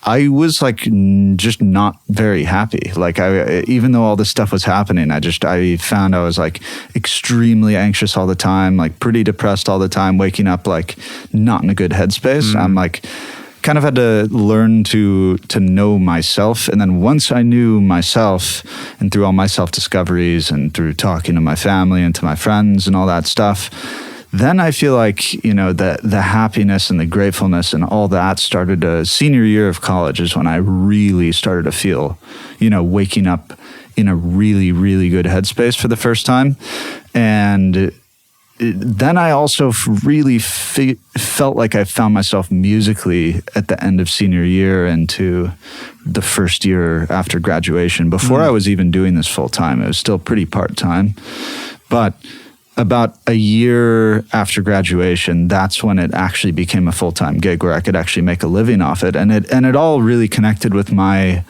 I was like just not very happy. Like even though all this stuff was happening, I found I was like extremely anxious all the time, like pretty depressed all the time, waking up like not in a good headspace. I'm like kind of had to learn to know myself. And then once I knew myself, and through all my self-discoveries and through talking to my family and to my friends and all that stuff, then I feel like, the happiness and the gratefulness and all that started senior year of college is when I really started to feel, waking up in a really, really good headspace for the first time. And then I also really felt like I found myself musically at the end of senior year into the first year after graduation. Before I was even doing this full time, it was still pretty part-time. But about a year after graduation, that's when it actually became a full-time gig where I could actually make a living off it. And it all really connected with my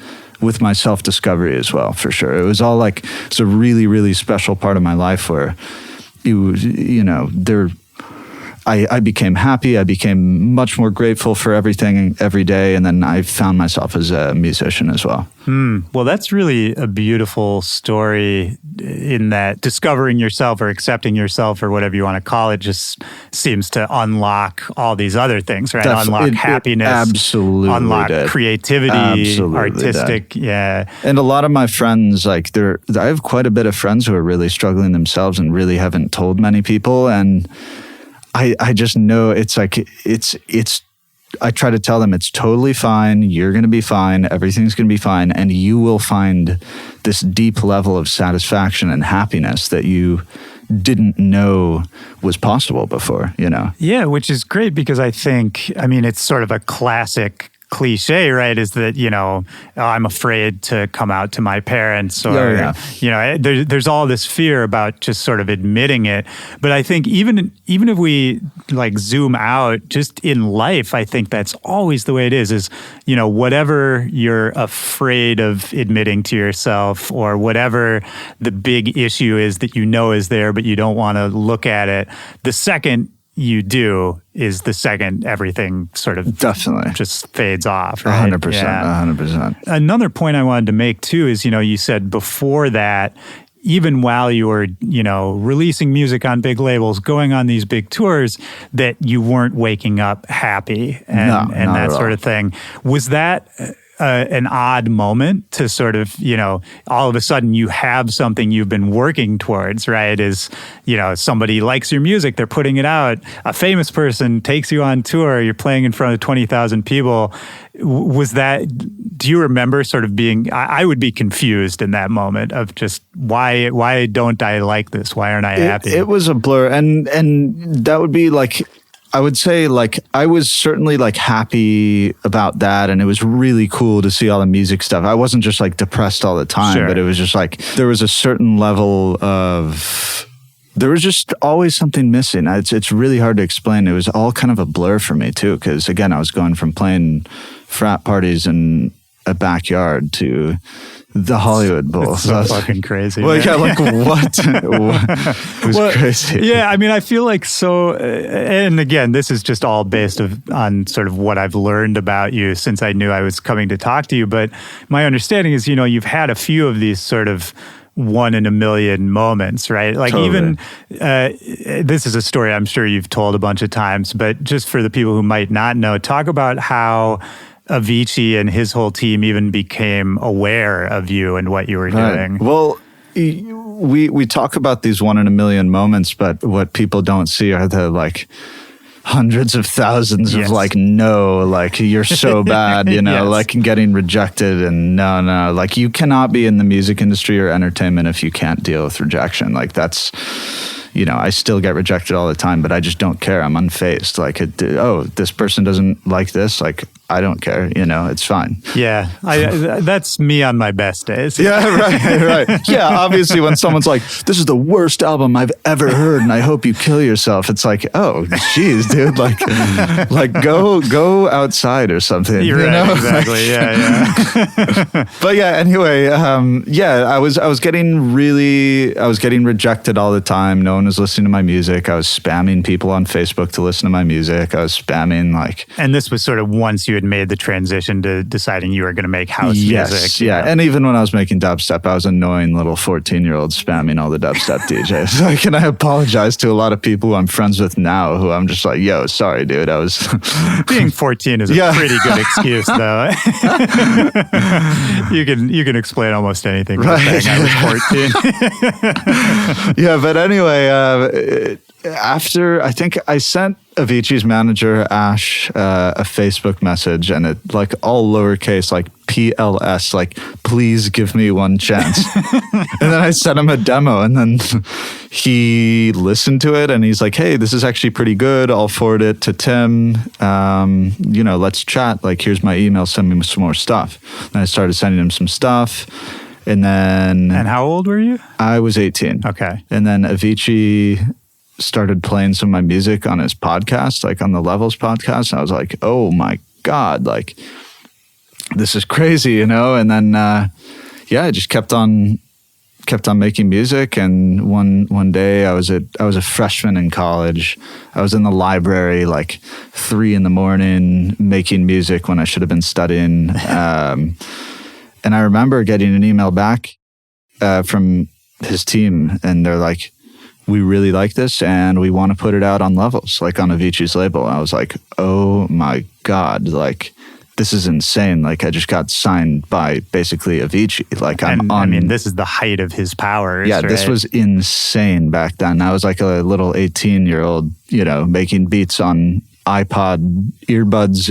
self-discovery as well, for sure. It was all like, it's a really, really special part of my life where it was, I became happy. I became much more grateful for everything every day. And then I found myself as a musician as well. Well, that's really a beautiful story, in that discovering yourself or accepting yourself or whatever you want to call it just seems to unlock all these other things, right? Unlock happiness. Absolutely. Unlock creativity, absolutely artistic. Yeah. And a lot of my friends, I have quite a bit of friends who are really struggling themselves and really haven't told many people. And I just know I try to tell them it's totally fine. You're going to be fine. Everything's going to be fine. And you will find this deep level of satisfaction and happiness that you didn't know was possible before, Yeah, which is great, because I think, it's sort of a classic cliche, right? Is that, I'm afraid to come out to my parents, or, there's all this fear about just sort of admitting it. But I think even if we like zoom out just in life, I think that's always the way it is, whatever you're afraid of admitting to yourself, or whatever the big issue is that is there, but you don't want to look at it, the second you do is the second everything sort of definitely just fades off. Right? 100%. Yeah. 100%. Another point I wanted to make too is, you said before that, even while you were, releasing music on big labels, going on these big tours, that you weren't waking up happy and that sort of thing. Was that an odd moment to sort of, all of a sudden you have something you've been working towards, right? Is, somebody likes your music, they're putting it out, a famous person takes you on tour, you're playing in front of 20,000 people. Was that, do you remember sort of being, I would be confused in that moment of just, why don't I like this? Why aren't I happy? It was a blur. And that would be like, I would say like I was certainly like happy about that, and it was really cool to see all the music stuff. I wasn't just like depressed all the time, but it was just like there was a certain level of, there was just always something missing. It's really hard to explain. It was all kind of a blur for me too, because again, I was going from playing frat parties in a backyard to the Hollywood Bowl. It's so fucking crazy. Well, yeah, like what? It was crazy. Yeah, I feel like so, and again, this is just all based on sort of what I've learned about you since I knew I was coming to talk to you. But my understanding is, you've had a few of these sort of one in a million moments, right? Like Totally. even, this is a story I'm sure you've told a bunch of times, but just for the people who might not know, talk about how Avicii and his whole team even became aware of you and what you were doing. Well, we talk about these one in a million moments, but what people don't see are the like hundreds of thousands of like, no, like you're so bad, you know, like getting rejected and no, like you cannot be in the music industry or entertainment if you can't deal with rejection. Like that's, you know, I still get rejected all the time, but I just don't care. I'm unfazed. Like, this person doesn't like this. Like, I don't care. You know, it's fine. Yeah, that's me on my best days. Yeah, right. Yeah, obviously, when someone's like, "This is the worst album I've ever heard, and I hope you kill yourself," it's like, "Oh, geez, dude, like go outside or something." You're right, exactly. Yeah. But yeah, anyway, I was getting rejected all the time. No one was listening to my music. I was spamming people on Facebook to listen to my music. I was spamming and this was sort of once you had made the transition to deciding you were going to make house music. Yeah. And even when I was making dubstep, I was annoying little 14-year-old spamming all the dubstep DJs. Like, and I apologize to a lot of people who I'm friends with now who I'm just like, yo, sorry, dude. I was... Being 14 is a pretty good excuse, though. You can explain almost anything. Right. Saying I was 14. Yeah, but anyway, after I think I sent Avicii's manager Ash a Facebook message, and it like all lowercase, like PLS, like please give me one chance. And then I sent him a demo, and then he listened to it, and he's like, "Hey, this is actually pretty good. I'll forward it to Tim. You know, let's chat. Like, here's my email. Send me some more stuff." And I started sending him some stuff. And then... And how old were you? I was 18. Okay. And then Avicii started playing some of my music on his podcast, like on the Levels podcast. And I was like, oh my God, like this is crazy, you know? And then, I just kept on making music. And one day I was a freshman in college. I was in the library like 3 a.m. making music when I should have been studying. And I remember getting an email back from his team, and they're like, "We really like this, and we want to put it out on Levels, like on Avicii's label." I was like, "Oh my God, like this is insane!" Like I just got signed by basically Avicii. Like I mean, this is the height of his powers. Yeah, right? This was insane back then. I was like a little 18-year-old, you know, making beats on iPod earbuds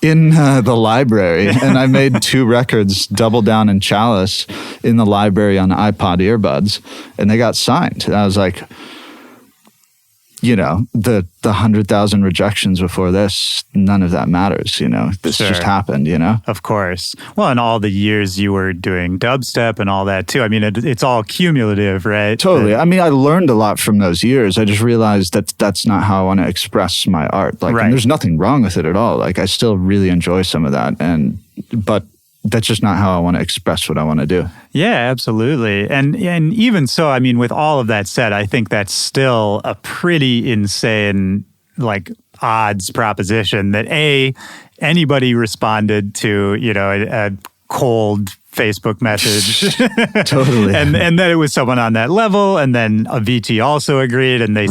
in the library, and I made 2 records, Double Down and Chalice, in the library on iPod earbuds, and they got signed. And I was like, you know, the 100,000 rejections before this, none of that matters, you know. This just happened, you know? Of course. Well, and all the years you were doing dubstep and all that too. I mean, it's all cumulative, right? Totally. I mean, I learned a lot from those years. I just realized that that's not how I want to express my art. Like, and there's nothing wrong with it at all. Like, I still really enjoy some of that, but that's just not how I want to express what I want to do. Yeah, absolutely. And even so, I mean, with all of that said, I think that's still a pretty insane, like, odds proposition that anybody responded to, you know, a cold Facebook message. Totally. and that it was someone on that level, and then Avicii also agreed, and they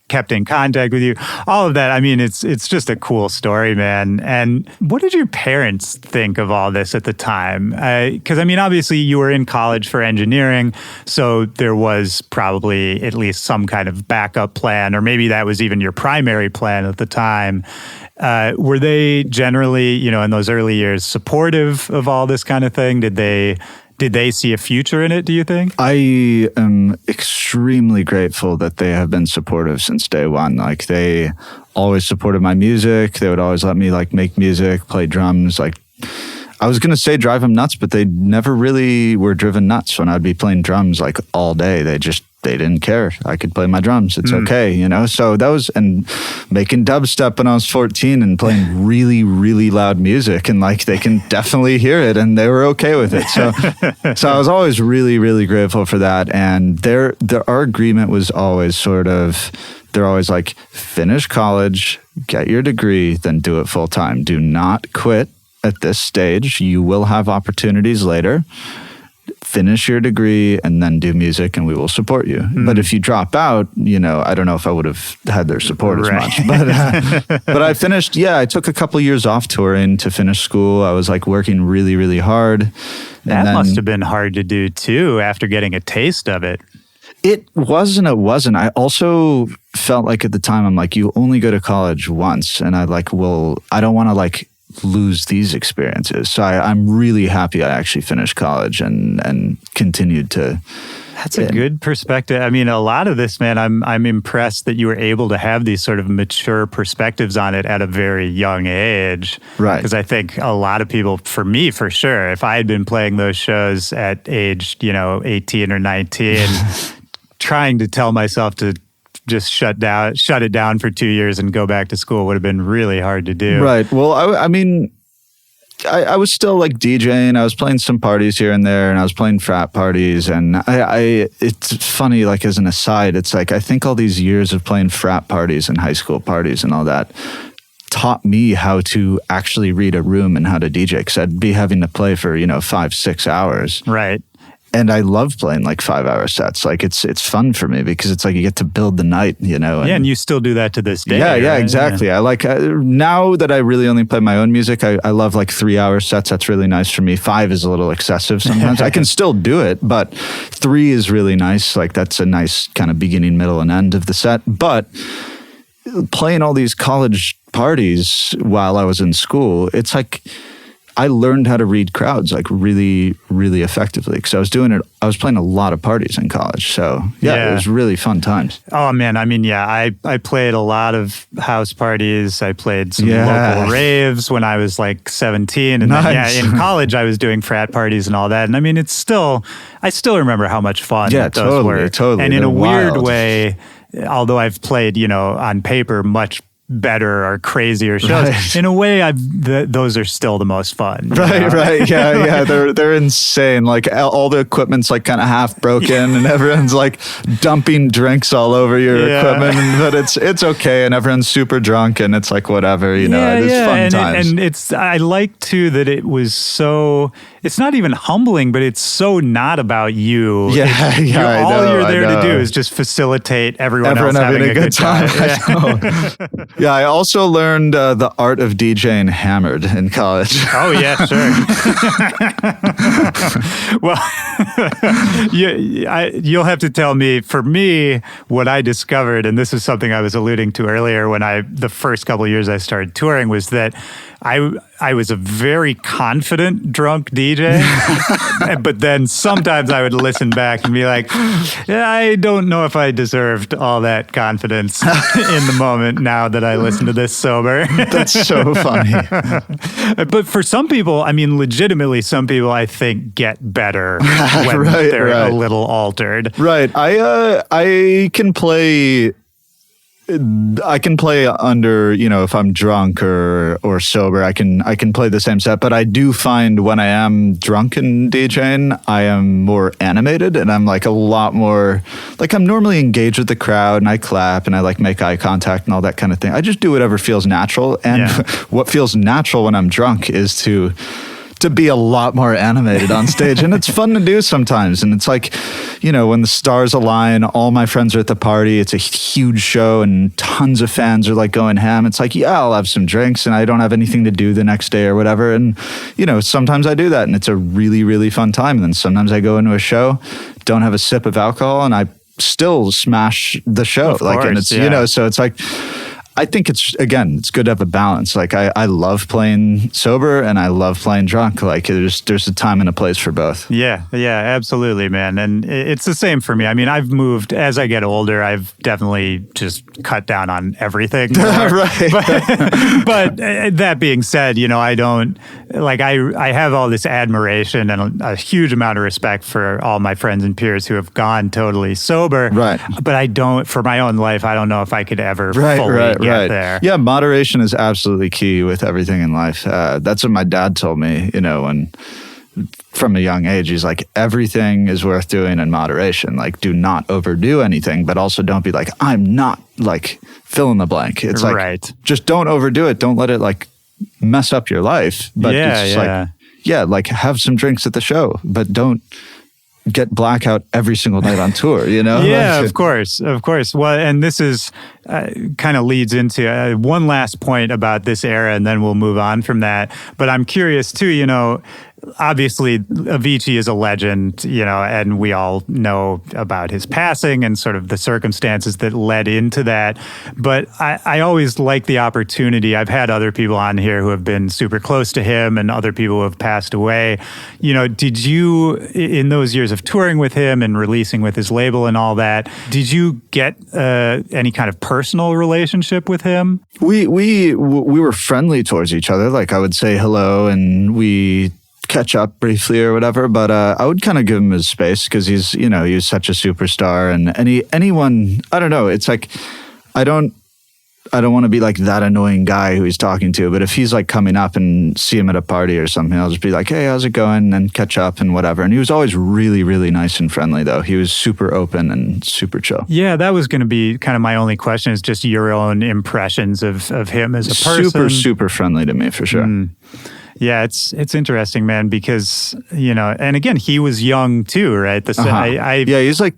kept in contact with you. All of that, I mean, it's just a cool story, man. And what did your parents think of all this at the time? Because, I mean, obviously you were in college for engineering, so there was probably at least some kind of backup plan, or maybe that was even your primary plan at the time. Were they generally, you know, in those early years, supportive of all this kind of thing? Did they see a future in it, do you think? I am extremely grateful that they have been supportive since day one. Like, they always supported my music. They would always let me, like, make music, play drums. Like, I was going to say drive them nuts, but they never really were driven nuts when I'd be playing drums, like, all day. They didn't care. I could play my drums. It's okay, you know? So that was, and making dubstep when I was 14 and playing really, really loud music, and like, they can definitely hear it, and they were okay with it. So I was always really, really grateful for that. And our agreement was always they're always like, finish college, get your degree, then do it full time. Do not quit at this stage. You will have opportunities later. finish your degree and then do music and we will support you. But if you drop out, I don't know if I would have had their support as much. But I finished, I took a couple years off touring to finish school. I was like working really, really hard. That must have been hard to do too after getting a taste of it. It was and it wasn't. I also felt like at the time, I'm like, you only go to college once. And I like, well, I don't want to like lose these experiences. So I'm really happy I actually finished college and continued to. That's a good perspective. I mean, a lot of this, man, I'm impressed that you were able to have these sort of mature perspectives on it at a very young age. Right. Because I think a lot of people, for me, for sure, if I had been playing those shows at age, 18 or 19, trying to tell myself to just shut it down for 2 years and go back to school would have been really hard to do. Right. Well, I mean, I was still like DJing. I was playing some parties here and there, and I was playing frat parties. And it's funny, like as an aside, it's like I think all these years of playing frat parties and high school parties and all that taught me how to actually read a room and how to DJ, because I'd be having to play for 5-6 hours. Right. And I love playing like 5-hour sets. Like it's fun for me because it's like you get to build the night, and you still do that to this day. Yeah, right? exactly. I like now that I really only play my own music, I love like 3-hour sets. That's really nice for me. 5 is a little excessive sometimes. I can still do it, but 3 is really nice. Like that's a nice kind of beginning, middle, and end of the set. But playing all these college parties while I was in school, it's like I learned how to read crowds like really, really effectively because I was playing a lot of parties in college. So it was really fun times. Oh man, I mean, I played a lot of house parties. I played some local raves when I was like 17. And then, in college I was doing frat parties and all that. And I mean, I still remember how much fun those were. Totally. And in They're a weird wild. way, although I've played, on paper much better or crazier shows. Right. In a way, those are still the most fun. Right. Yeah. They're insane. Like all the equipment's like kind of half broken, and everyone's like dumping drinks all over your equipment. But it's okay, and everyone's super drunk, and it's like whatever. It's fun times. I like too that it was so. It's not even humbling, but it's so not about you. All you're there to do is just facilitate everyone else having a good time. Yeah, I also learned the art of DJing hammered in college. Oh, yeah, sure. Well, you'll have to tell me, for me, what I discovered, and this is something I was alluding to earlier when the first couple of years I started touring, was that I was a very confident drunk DJ, but then sometimes I would listen back and be like, I don't know if I deserved all that confidence in the moment now that I listen to this sober. That's so funny. But for some people, I mean, legitimately, some people I think get better when they're a little altered. Right. I can play under, if I'm drunk or sober, I can play the same set. But I do find when I am drunk and DJing, I am more animated, and I'm like a lot more, like I'm normally engaged with the crowd, and I clap and I like make eye contact and all that kind of thing. I just do whatever feels natural. And what feels natural when I'm drunk is to be a lot more animated on stage. And it's fun to do sometimes. And it's like, when the stars align, all my friends are at the party, it's a huge show and tons of fans are like going ham. It's like, I'll have some drinks and I don't have anything to do the next day or whatever. And, sometimes I do that and it's a really, really fun time. And then sometimes I go into a show, don't have a sip of alcohol, and I still smash the show. Of course, and it's, so it's like, I think it's good to have a balance. Like I love playing sober and I love playing drunk. Like there's a time and a place for both. Yeah, absolutely, man. And it's the same for me. I mean, I've moved as I get older. I've definitely just cut down on everything. Right. But that being said, I don't like I have all this admiration and a huge amount of respect for all my friends and peers who have gone totally sober. Right. But I don't, for my own life, I don't know if I could ever fully get there. Yeah, moderation is absolutely key with everything in life. That's what my dad told me, when from a young age, he's like, everything is worth doing in moderation. Like, do not overdo anything, but also don't be like, I'm not like fill in the blank. It's like, just don't overdo it. Don't let it like mess up your life. But like have some drinks at the show, but don't get blackout every single night on tour, you know? Yeah, of course. Well, and this is kind of leads into one last point about this era, and then we'll move on from that. But I'm curious too, you know, obviously Avicii is a legend, you know, and we all know about his passing and sort of the circumstances that led into that. But I always like the opportunity. I've had other people on here who have been super close to him and other people who have passed away. You know, did you, in those years of touring with him and releasing with his label and all that, did you get any kind of personal relationship with him? We were friendly towards each other. Like, I would say hello and we catch up briefly or whatever, but I would kind of give him his space because he's such a superstar, and anyone, I don't know, it's like I don't want to be like that annoying guy who he's talking to, but if he's like coming up and see him at a party or something, I'll just be like, hey, how's it going? And catch up and whatever. And he was always really, really nice and friendly though. He was super open and super chill. Yeah, that was going to be kind of my only question, is just your own impressions of him as a person. Super, super friendly to me for sure. Yeah, it's interesting, man, because, you know, and again, he was young too, right? Yeah, he's like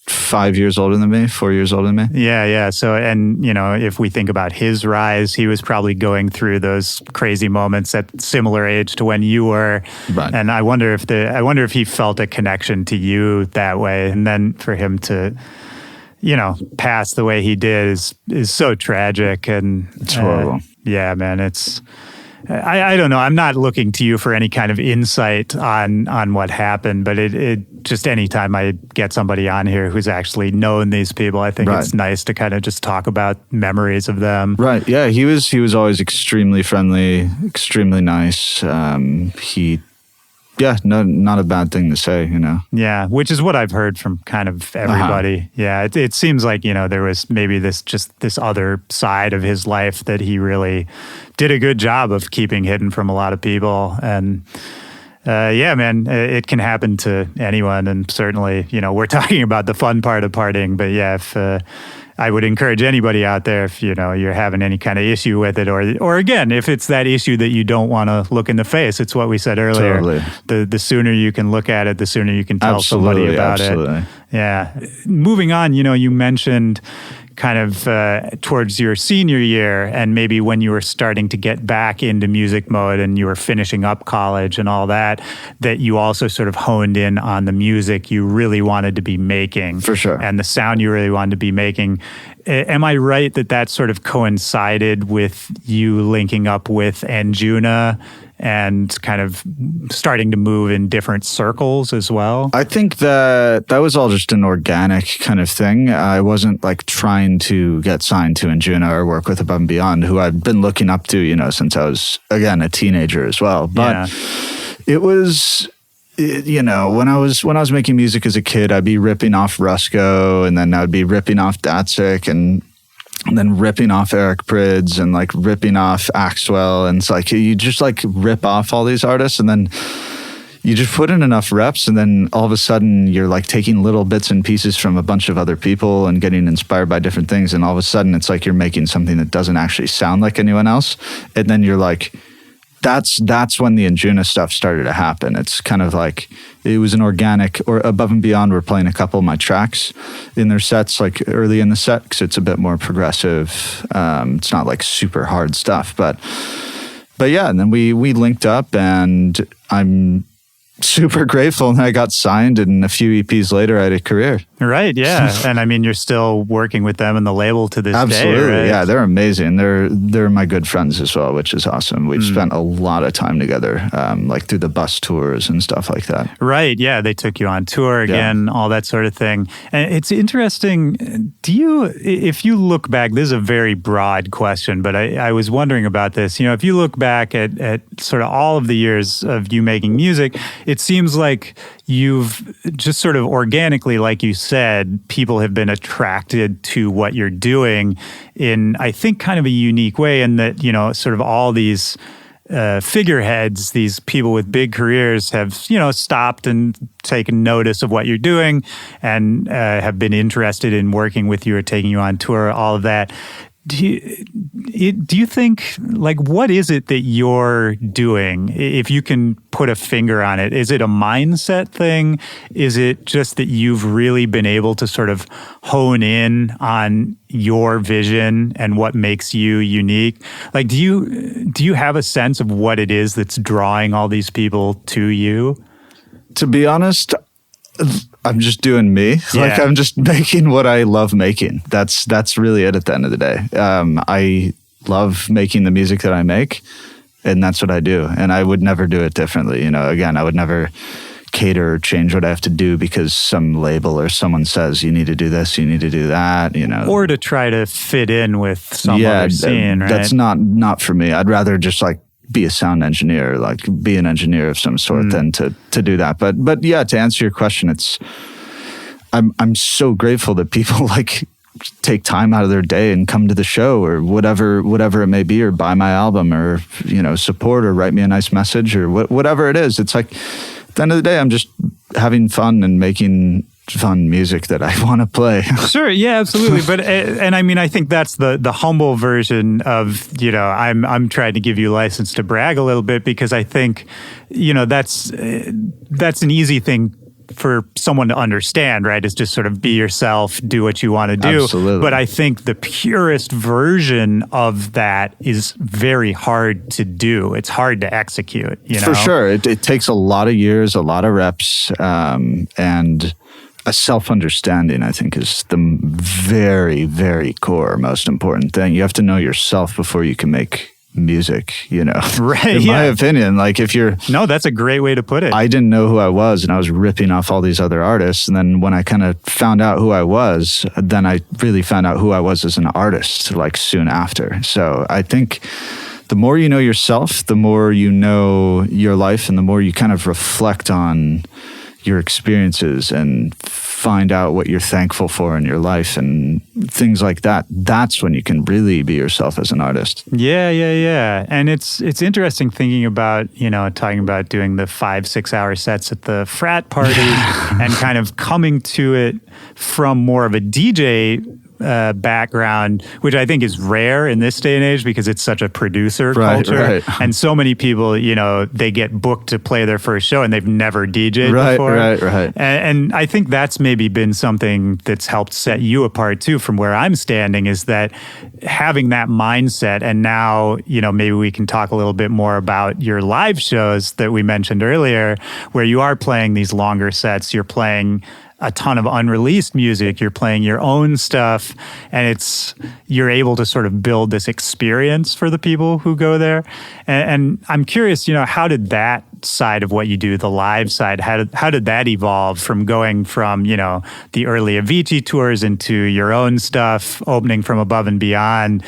5 years older than me, 4 years older than me. Yeah. So, and, you know, if we think about his rise, he was probably going through those crazy moments at similar age to when you were. Right. And I wonder if he felt a connection to you that way. And then for him to, you know, pass the way he did is so tragic. And it's horrible. Yeah, man, I don't know. I'm not looking to you for any kind of insight on what happened, but it just anytime I get somebody on here who's actually known these people, I think it's nice to kind of just talk about memories of them. Right. Yeah. He was always extremely friendly, extremely nice. Not a bad thing to say, you know. Yeah, which is what I've heard from kind of everybody. Yeah, it seems like, you know, there was maybe this other side of his life that he really did a good job of keeping hidden from a lot of people. And yeah, man, it can happen to anyone. And certainly, you know, we're talking about the fun part of partying, but yeah, if I would encourage anybody out there, if, you know, you're having any kind of issue with it, or again, if it's that issue that you don't want to look in the face, it's what we said earlier. Totally. The sooner you can look at it, the sooner you can tell somebody about it. Yeah. Moving on, you know, you mentioned kind of towards your senior year and maybe when you were starting to get back into music mode and you were finishing up college and all that you also sort of honed in on the music you really wanted to be making. For sure. And the sound you really wanted to be making. Am I right that sort of coincided with you linking up with Anjuna and kind of starting to move in different circles as well? I think that was all just an organic kind of thing. I wasn't like trying to get signed to Anjuna or work with Above and Beyond, who I've been looking up to, you know, since I was, again, a teenager as well. But it was... You know, when I was making music as a kid, I'd be ripping off Rusko, and then I'd be ripping off Datsik, and then ripping off Eric Prydz, and like ripping off Axwell, and it's like you just like rip off all these artists, and then you just put in enough reps, and then all of a sudden you're like taking little bits and pieces from a bunch of other people and getting inspired by different things, and all of a sudden it's like you're making something that doesn't actually sound like anyone else, and then you're like. That's when the Anjuna stuff started to happen. It's kind of like it was an organic, or Above and Beyond were playing a couple of my tracks in their sets, like early in the set, because it's a bit more progressive. It's not like super hard stuff, but yeah. And then we linked up, and I'm super grateful. And I got signed, and a few EPs later, I had a career. Right, yeah. And I mean, you're still working with them and the label to this day, Absolutely, right? Yeah, they're amazing. They're my good friends as well, which is awesome. We've spent a lot of time together, like through the bus tours and stuff like that. Right, yeah. They took you on tour again, all that sort of thing. And it's interesting, if you look back, this is a very broad question, but I was wondering about this. You know, if you look back at sort of all of the years of you making music, it seems like you've just sort of organically, like you said, people have been attracted to what you're doing in, I think, kind of a unique way, and that, you know, sort of all these figureheads, these people with big careers have, you know, stopped and taken notice of what you're doing and have been interested in working with you or taking you on tour, all of that. Do you think, like, what is it that you're doing, if you can put a finger on it? Is it a mindset thing? Is it just that you've really been able to sort of hone in on your vision and what makes you unique? Like, do you have a sense of what it is that's drawing all these people to you? To be honest, I'm just doing me. Yeah. Like, I'm just making what I love making. That's really it at the end of the day. I love making the music that I make, and that's what I do. And I would never do it differently. Again, I would never cater or change what I have to do because some label or someone says you need to do this, you need to do that, Or to try to fit in with some other scene, right? That's not for me. I'd rather just be a sound engineer, be an engineer of some sort than to do that. But yeah, to answer your question, I'm so grateful that people take time out of their day and come to the show or whatever it may be, or buy my album, or support, or write me a nice message, or whatever it is. It's like, at the end of the day, I'm just having fun and making fun music that I want to play. Sure, yeah, absolutely. But and I mean, I think that's the humble version of, I'm trying to give you license to brag a little bit, because I think that's an easy thing for someone to understand, right? Is just sort of be yourself, do what you want to do. Absolutely. But I think the purest version of that is very hard to do. It's hard to execute, For sure. It takes a lot of years, a lot of reps, and a self-understanding, I think, is the very, very core, most important thing. You have to know yourself before you can make music, Right. In my opinion, if you're... No, that's a great way to put it. I didn't know who I was, and I was ripping off all these other artists. And then when I kind of found out who I was, then I really found out who I was as an artist, soon after. So I think the more you know yourself, the more you know your life, and the more you kind of reflect on your experiences and find out what you're thankful for in your life and things like that. That's when you can really be yourself as an artist. Yeah. And it's interesting thinking about, talking about doing the 5-6 hour sets at the frat parties and kind of coming to it from more of a DJ background, which I think is rare in this day and age because it's such a producer culture. Right. And so many people, they get booked to play their first show and they've never DJ'd before. Right. And I think that's maybe been something that's helped set you apart too from where I'm standing, is that having that mindset. And now, maybe we can talk a little bit more about your live shows that we mentioned earlier, where you are playing these longer sets, you're playing a ton of unreleased music, you're playing your own stuff, and you're able to sort of build this experience for the people who go there. And I'm curious, how did that side of what you do, the live side, how did that evolve from going from, the early Avicii tours into your own stuff, opening from Above and Beyond?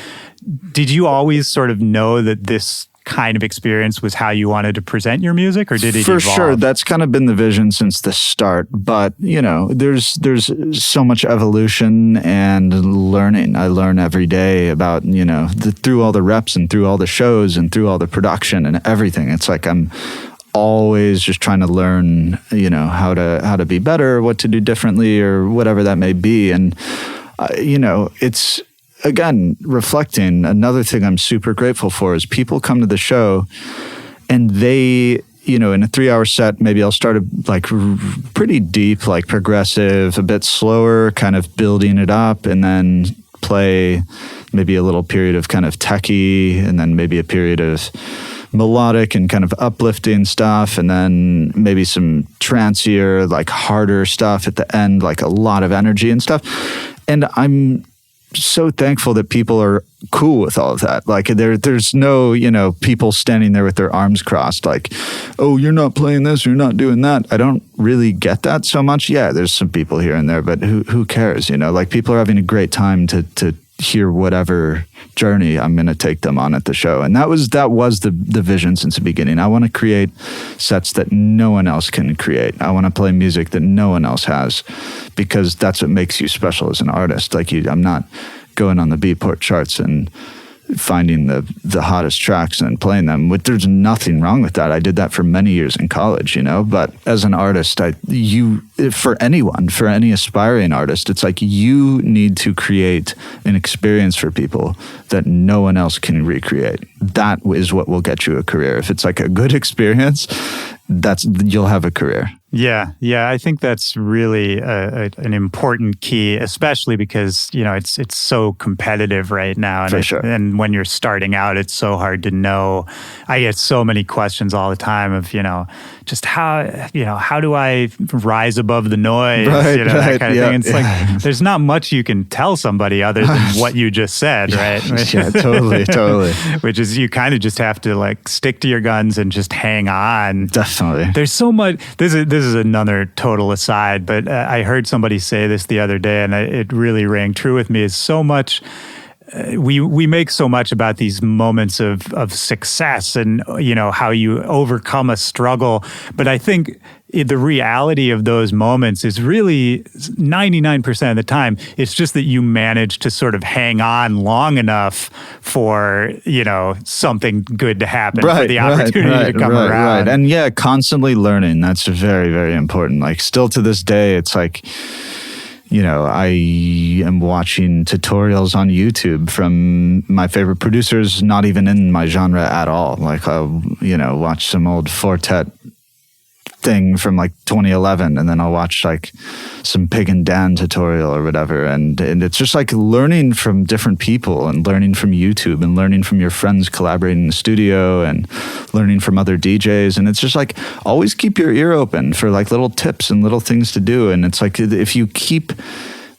Did you always sort of know that this kind of experience was how you wanted to present your music, or did it evolve? For sure, that's kind of been the vision since the start. But there's so much evolution and learning. I learn every day about through all the reps and through all the shows and through all the production and everything. It's like I'm always just trying to learn how to be better, what to do differently, or whatever that may be. And it's, again, reflecting, another thing I'm super grateful for is people come to the show and they, in a 3-hour set, maybe I'll start pretty deep, progressive, a bit slower, kind of building it up, and then play maybe a little period of kind of techie, and then maybe a period of melodic and kind of uplifting stuff, and then maybe some trancier, harder stuff at the end, a lot of energy and stuff. And I'm so thankful that people are cool with all of that. There's no, people standing there with their arms crossed, oh, you're not playing this, you're not doing that. I don't really get that so much. Yeah, there's some people here and there, but who cares? People are having a great time to hear whatever journey I'm going to take them on at the show. And that was the vision since the beginning. I want to create sets that no one else can create. I want to play music that no one else has, because that's what makes you special as an artist. I'm not going on the Beatport charts and finding the hottest tracks and playing them. There's nothing wrong with that. I did that for many years in college, but as an artist, you for anyone, for any aspiring artist, it's like you need to create an experience for people that no one else can recreate. That is what will get you a career. If it's like a good experience, you'll have a career. Yeah, I think that's really an important key, especially because it's so competitive right now, For sure. And when you're starting out, it's so hard to know. I get so many questions all the time of just how do I rise above the noise, that kind of thing. It's like there's not much you can tell somebody other than what you just said, right? Yeah, totally. Which is you kind of just have to like stick to your guns and just hang on. Definitely. There's so much. This is another total aside, but I heard somebody say this the other day, and it really rang true with me. Is so much. We make so much about these moments of success and how you overcome a struggle, but I think the reality of those moments is really 99% of the time it's just that you manage to sort of hang on long enough for something good to happen, for the opportunity to come around. And constantly learning. That's very, very important. Like still to this day, it's like I am watching tutorials on YouTube from my favorite producers, not even in my genre at all. Like I'll, watch some old Fortet thing from like 2011, and then I'll watch like some Pig and Dan tutorial or whatever. And it's just like learning from different people and learning from YouTube and learning from your friends collaborating in the studio and learning from other DJs. And it's just like always keep your ear open for like little tips and little things to do. And it's like if you keep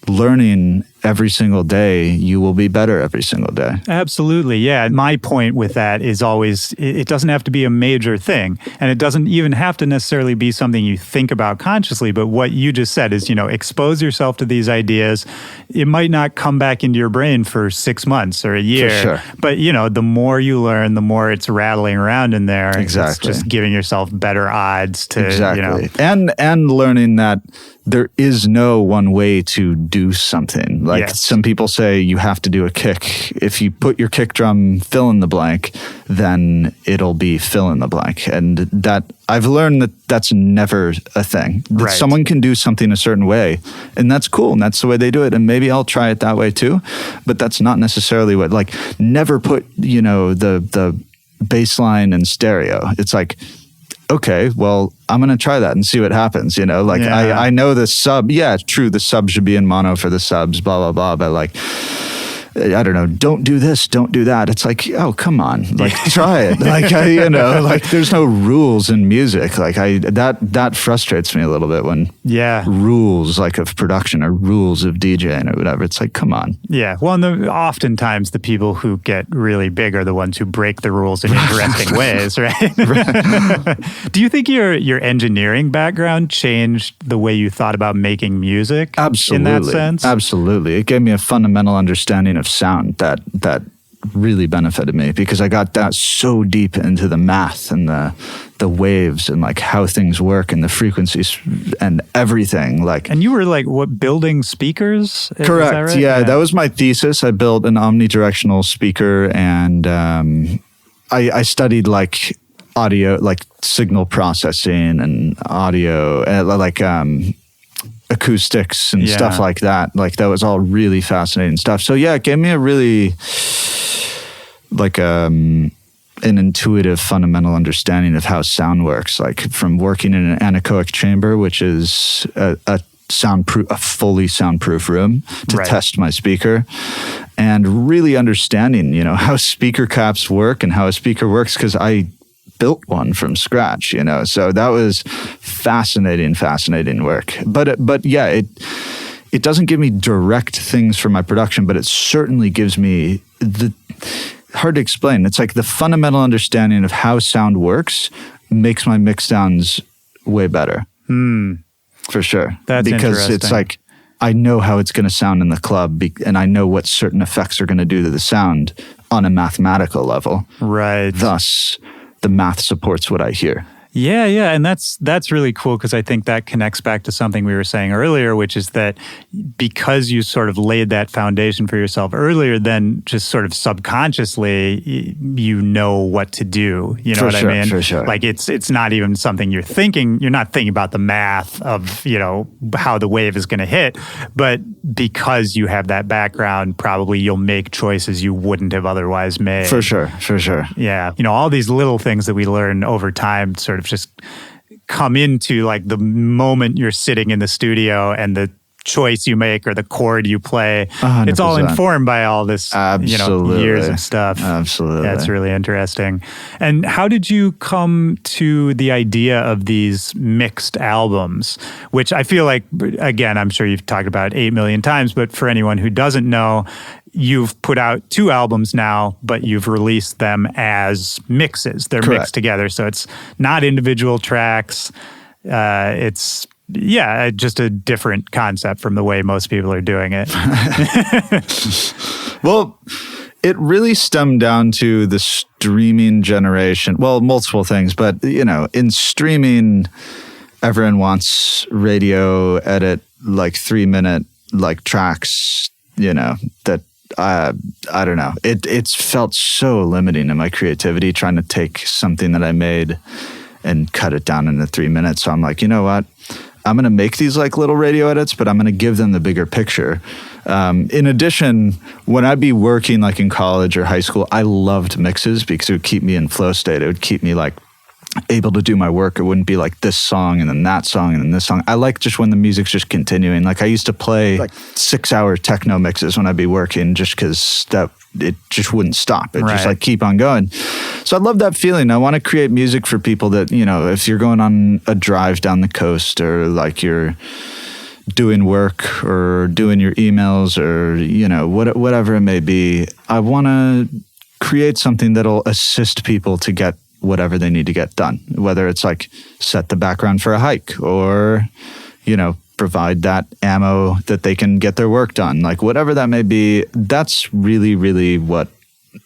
learning every single day, you will be better every single day. Absolutely. Yeah. My point with that is always, it doesn't have to be a major thing. And it doesn't even have to necessarily be something you think about consciously. But what you just said is, expose yourself to these ideas. It might not come back into your brain for 6 months or a year. For sure. But, the more you learn, the more it's rattling around in there. Exactly. It's just giving yourself better odds to, Exactly. And learning that there is no one way to do something. Like some people say you have to do a kick. If you put your kick drum fill in the blank, then it'll be fill in the blank. And that I've learned that that's never a thing. That someone can do something a certain way, and that's cool, and that's the way they do it. And maybe I'll try it that way too, but that's not necessarily what, like, never put, the bass line in stereo. It's like, okay, well, I'm going to try that and see what happens, I know the sub, true, the sub should be in mono for the subs, blah, blah, blah, but like, I don't know, don't do this, don't do that. It's like, oh, come on, like try it. Like, like there's no rules in music. Like that frustrates me a little bit when rules like of production or rules of DJing or whatever. It's like, come on. Yeah. Well, and oftentimes the people who get really big are the ones who break the rules in interesting ways, right? Do you think your engineering background changed the way you thought about making music? Absolutely. In that sense? Absolutely. It gave me a fundamental understanding of sound that really benefited me because I got that so deep into the math and the waves and like how things work and the frequencies and everything. Like, and you were like building speakers? Correct. Is that right? Yeah, that was my thesis. I built an omnidirectional speaker, and I studied like audio, like signal processing and audio, acoustics and stuff like that. Like that was all really fascinating stuff. So yeah, it gave me a really like an intuitive fundamental understanding of how sound works, like from working in an anechoic chamber, which is a fully soundproof room to test my speaker, and really understanding, how speaker caps work and how a speaker works, because I built one from scratch, so that was fascinating work. But yeah, it doesn't give me direct things for my production, but it certainly gives me hard to explain. It's like the fundamental understanding of how sound works makes my mix downs way better. For sure. That's because it's like, I know how it's going to sound in the club, and I know what certain effects are going to do to the sound on a mathematical level. Right. Thus, the math supports what I hear. Yeah, and that's really cool because I think that connects back to something we were saying earlier, which is that because you sort of laid that foundation for yourself earlier, then just sort of subconsciously you know what to do. You know what I mean? For sure. Like it's not even something you're thinking. You're not thinking about the math of, you know, how the wave is going to hit, but because you have that background, probably you'll make choices you wouldn't have otherwise made. For sure. Yeah. You know, all these little things that we learn over time sort of just come into like the moment you're sitting in the studio and the choice you make or the chord you play. 100%. It's all informed by all this, you know, years of stuff. Absolutely. That's really interesting. And how did you come to the idea of these mixed albums, which I feel like, again, I'm sure you've talked about 8 million times, but for anyone who doesn't know, you've put out 2 albums now, but you've released them as mixes. They're Correct. mixed together. So it's not individual tracks. It's, just a different concept from the way most people are doing it. Well, it really stemmed down to the streaming generation. Well, multiple things, but, you know, in streaming, everyone wants radio edit, like 3-minute, like tracks, you know, that I don't know. It's felt so limiting in my creativity trying to take something that I made and cut it down into 3 minutes. So I'm like, you know what? I'm going to make these like little radio edits, but I'm going to give them the bigger picture. In addition, when I'd be working like in college or high school, I loved mixes because it would keep me in flow state. It would keep me like able to do my work. It wouldn't be like this song and then that song and then this song. I like just when the music's just continuing. Like I used to play like 6-hour techno mixes when I'd be working just because it just wouldn't stop. It just like keep on going. So I love that feeling. I want to create music for people that, you know, if you're going on a drive down the coast or like you're doing work or doing your emails or, you know, whatever it may be, I want to create something that'll assist people to get whatever they need to get done, whether it's like set the background for a hike or, you know, provide that ammo that they can get their work done, like whatever that may be. That's really, really what,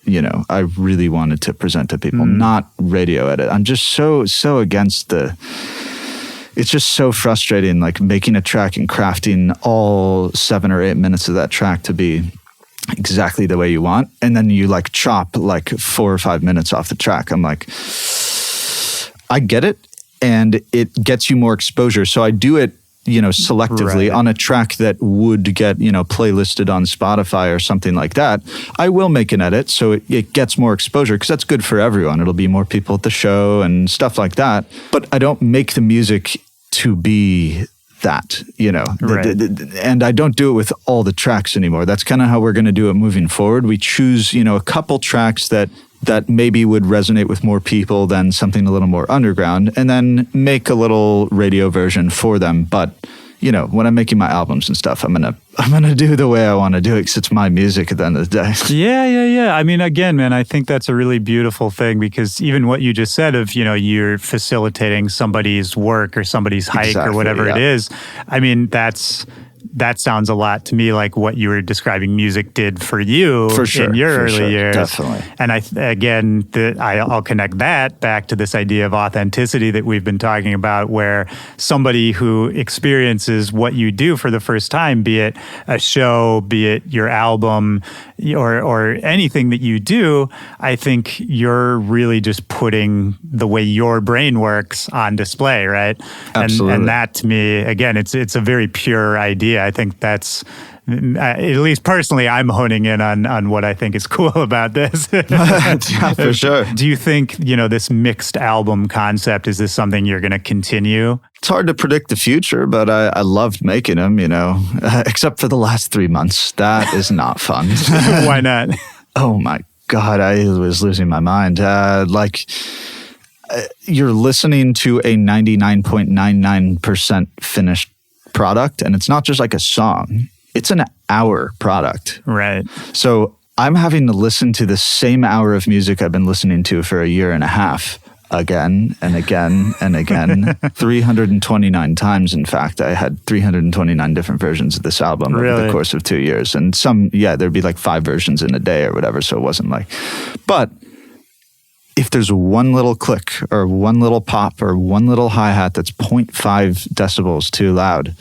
you know, I really wanted to present to people, not radio edit. I'm just so against it's just so frustrating, like making a track and crafting all 7 or 8 minutes of that track to be exactly the way you want, and then you like chop like 4 or 5 minutes off the track. I'm like, I get it, and it gets you more exposure. So I do it, you know, selectively on a track that would get, you know, playlisted on Spotify or something like that. I will make an edit so it gets more exposure because that's good for everyone. It'll be more people at the show and stuff like that. But I don't make the music to be that, you know, and I don't do it with all the tracks anymore. That's kind of how we're going to do it moving forward. We choose, you know, a couple tracks that maybe would resonate with more people than something a little more underground, and then make a little radio version for them. But, you know, when I'm making my albums and stuff, I'm gonna do the way I want to do it because it's my music at the end of the day. Yeah. I mean, again, man, I think that's a really beautiful thing because even what you just said of, you know, you're facilitating somebody's work or somebody's hike or whatever it is. I mean, that sounds a lot to me like what you were describing music did for you in your early years. Definitely. And I'll connect that back to this idea of authenticity that we've been talking about, where somebody who experiences what you do for the first time, be it a show, be it your album, or anything that you do, I think you're really just putting the way your brain works on display, right? Absolutely. And that to me, again, it's a very pure idea. I think that's, at least personally, I'm honing in on what I think is cool about this. Yeah, for sure. Do you think, you know, this mixed album concept, is this something you're going to continue? It's hard to predict the future, but I loved making them, you know, except for the last 3 months. That is not fun. Why not? Oh my God, I was losing my mind. You're listening to a 99.99% finished product, and it's not just like a song. It's an hour product. Right. So I'm having to listen to the same hour of music I've been listening to for a year and a half again and again and again. 329 times, in fact. I had 329 different versions of this album over the course of 2 years. And some, there'd be like 5 versions in a day or whatever, so it wasn't like... But if there's one little click or one little pop or one little hi-hat that's 0.5 decibels too loud,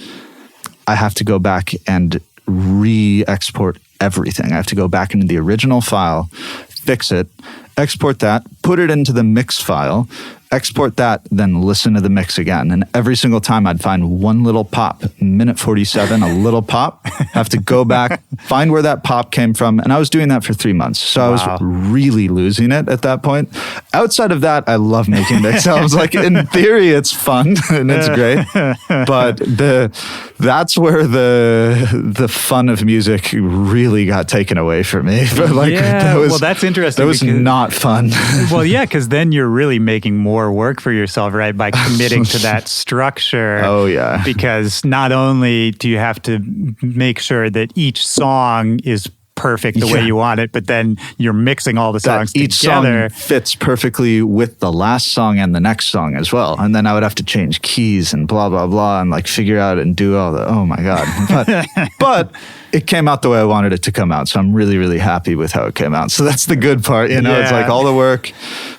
I have to go back and re-export everything. I have to go back into the original file, fix it, export that, put it into the mix file, export that, then listen to the mix again. And every single time I'd find one little pop, minute 47, a little pop, have to go back, find where that pop came from. And I was doing that for 3 months. So I was really losing it at that point. Outside of that, I love making mix albums. Like in theory, it's fun and it's great. But that's where the fun of music really got taken away from me. But like, well, that's interesting. That was not fun. Well, yeah, because then you're really making more work for yourself, right? By committing to that structure. Oh, yeah. Because not only do you have to make sure that each song is perfect the way you want it, but then you're mixing all the songs together. Each song fits perfectly with the last song and the next song as well. And then I would have to change keys and blah, blah, blah, and like figure out and do all the, oh my God. But it came out the way I wanted it to come out. So I'm really, really happy with how it came out. So that's the good part. You know, it's like all the work,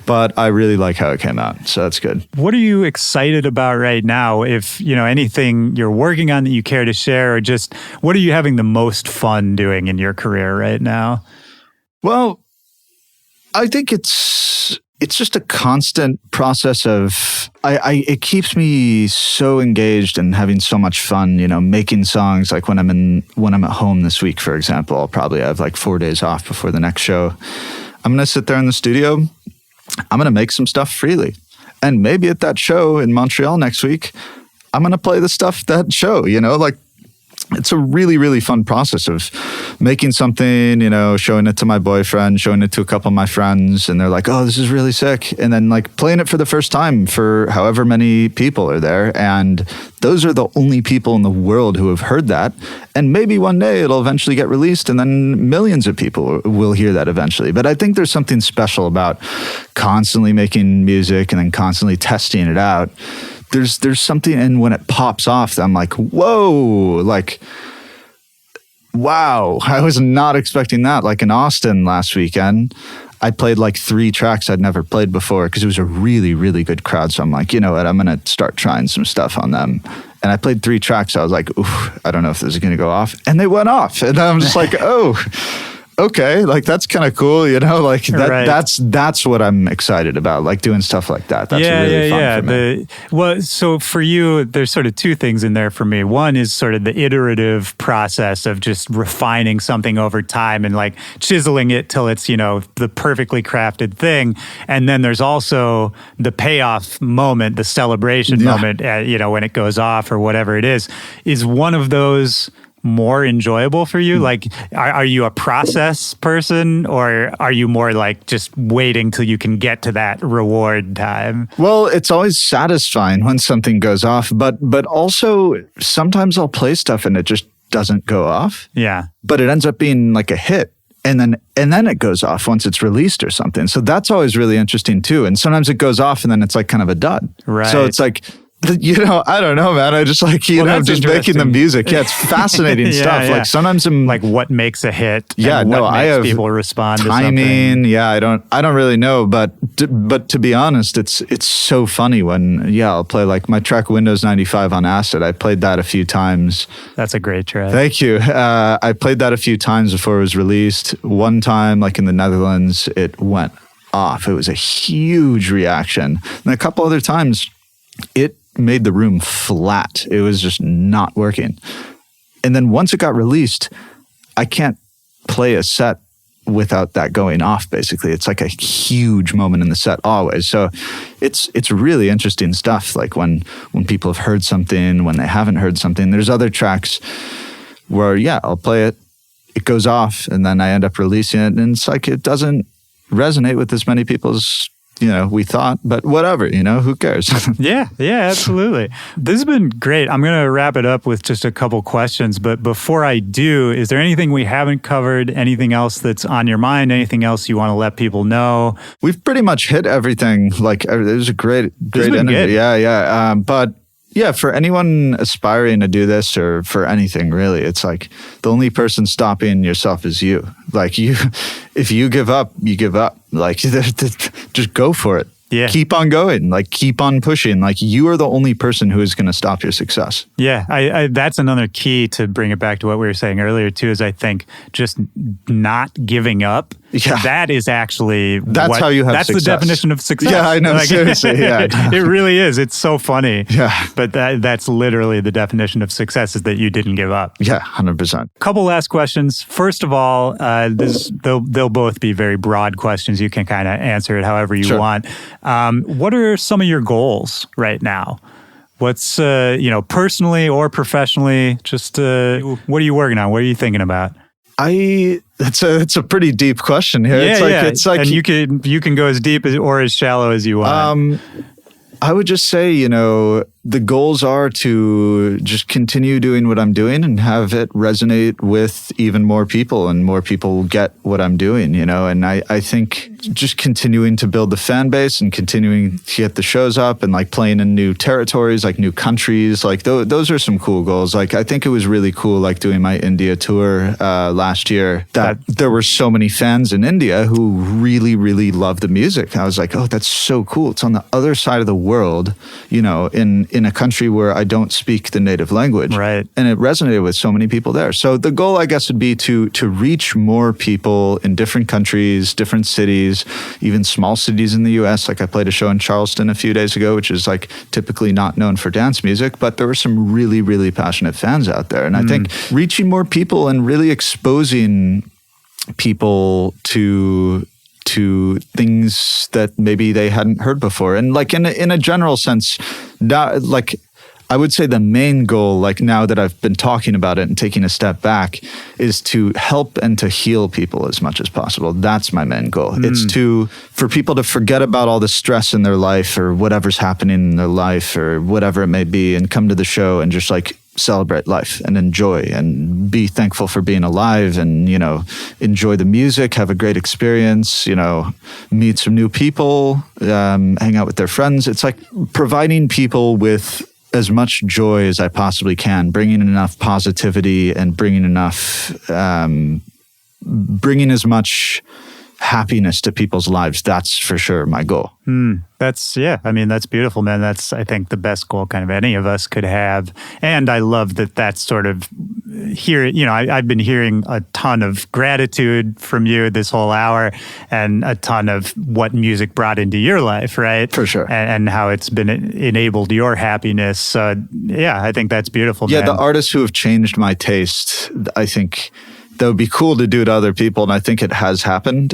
but I really like how it came out. So that's good. What are you excited about right now? If, you know, anything you're working on that you care to share, or just what are you having the most fun doing in your career right now? Well, I think it's just a constant process of, it keeps me so engaged and having so much fun, you know, making songs. Like when I'm at home this week, for example, I'll probably have like 4 days off before the next show. I'm going to sit there in the studio. I'm going to make some stuff freely. And maybe at that show in Montreal next week, I'm going to play the stuff that show, you know, like it's a really, really fun process of making something, you know, showing it to my boyfriend, showing it to a couple of my friends, and they're like, oh, this is really sick. And then like playing it for the first time for however many people are there. And those are the only people in the world who have heard that. And maybe one day it'll eventually get released and then millions of people will hear that eventually. But I think there's something special about constantly making music and then constantly testing it out. There's something, and when it pops off, I'm like, whoa, like, wow, I was not expecting that. Like in Austin last weekend, I played like 3 tracks I'd never played before because it was a really, really good crowd. So I'm like, you know what, I'm going to start trying some stuff on them. And I played 3 tracks. I was like, oof, I don't know if this is going to go off. And they went off. And I'm just like, oh, okay, like that's kind of cool, you know, like that's what I'm excited about, like doing stuff like that. That's really fun for me. Well, so for you, there's sort of 2 things in there for me. One is sort of the iterative process of just refining something over time and like chiseling it till it's, you know, the perfectly crafted thing. And then there's also the payoff moment, the celebration moment, you know, when it goes off or whatever it is one of those more enjoyable for you? Like, are you a process person, or are you more like just waiting till you can get to that reward time? Well, it's always satisfying when something goes off, but also sometimes I'll play stuff and it just doesn't go off. Yeah. But it ends up being like a hit. And then it goes off once it's released or something. So that's always really interesting too. And sometimes it goes off and then it's like kind of a dud. Right. So it's like, you know, I don't know, man. I just like, you know, just making the music. Yeah, it's fascinating stuff. Yeah. Like sometimes I'm like, what makes a hit? Yeah, and no, what I makes have people respond timing. To something. Yeah, I don't really know, but to be honest, it's so funny when I'll play like my track Windows 95 on Acid. I played that a few times. That's a great track. Thank you. I played that a few times before it was released. One time, like in the Netherlands, it went off. It was a huge reaction. And a couple other times, it made the room flat. It was just not working. And then once it got released, I can't play a set without that going off, basically. It's like a huge moment in the set always. So it's really interesting stuff. Like when people have heard something, when they haven't heard something. There's other tracks where, I'll play it, it goes off, and then I end up releasing it, and it's like it doesn't resonate with as many people as we thought, but whatever, who cares? Yeah, absolutely. This has been great. I'm going to wrap it up with just a couple questions, but before I do, is there anything we haven't covered? Anything else that's on your mind? Anything else you want to let people know? We've pretty much hit everything. Like, it was a great interview. Good. Yeah. But, Yeah, for anyone aspiring to do this or for anything really, it's like the only person stopping yourself is you. Like if you give up, you give up. Like just go for it. Yeah. Keep on going. Like keep on pushing. Like you are the only person who is going to stop your success. Yeah, I that's another key to bring it back to what we were saying earlier too, is I think just not giving up. Yeah. That is actually how you have that's success. The definition of success. Yeah, I know. Seriously, yeah. It really is. It's so funny. Yeah. But that's literally the definition of success, is that you didn't give up. Yeah, 100%. Couple last questions. First of all, they'll both be very broad questions. You can kind of answer it however you want. What are some of your goals right now? What's personally or professionally? Just what are you working on? What are you thinking about? It's a pretty deep question here. It's like, and you can go as deep or as shallow as you want. I would just say, the goals are to just continue doing what I'm doing and have it resonate with even more people, and more people get what I'm doing, and I think just continuing to build the fan base and continuing to get the shows up and like playing in new territories, like new countries, like those are some cool goals. Like I think it was really cool, like doing my India tour last year, that there were so many fans in India who really, really loved the music. I was like, oh, that's so cool. It's on the other side of the world, in a country where I don't speak the native language. Right. And it resonated with so many people there. So the goal, I guess, would be to reach more people in different countries, different cities, even small cities in the US. Like I played a show in Charleston a few days ago, which is like typically not known for dance music, but there were some really, really passionate fans out there. And I think reaching more people and really exposing people to things that maybe they hadn't heard before. And like in a general sense, like I would say the main goal, like now that I've been talking about it and taking a step back, is to help and to heal people as much as possible. That's my main goal. It's for people to forget about all the stress in their life or whatever's happening in their life or whatever it may be, and come to the show and just like celebrate life and enjoy and be thankful for being alive and, enjoy the music, have a great experience, meet some new people, hang out with their friends. It's like providing people with as much joy as I possibly can, bringing enough positivity and bringing as much happiness to people's lives. That's for sure my goal. That's beautiful, man. That's, I think, the best goal kind of any of us could have. And I love that that's sort of here, I've been hearing a ton of gratitude from you this whole hour and a ton of what music brought into your life, right? For sure. And how it's been enabled your happiness. So yeah, I think that's beautiful, man. Yeah, the artists who have changed my taste, I think that would be cool to do to other people, and I think it has happened.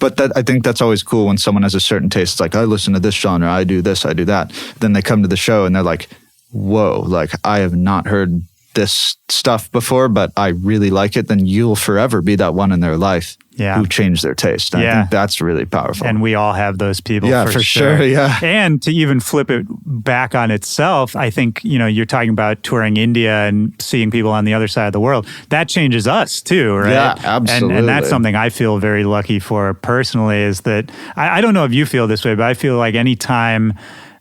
But I think that's always cool when someone has a certain taste. It's like, I listen to this genre, I do this, I do that. Then they come to the show and they're like, whoa, like I have not heard this stuff before, but I really like it. Then you'll forever be that one in their life who changed their taste. And I think that's really powerful. And we all have those people. Yeah, for sure. Yeah. And to even flip it back on itself, I think, you're talking about touring India and seeing people on the other side of the world. That changes us too, right? Yeah, absolutely. And that's something I feel very lucky for personally, is that I don't know if you feel this way, but I feel like anytime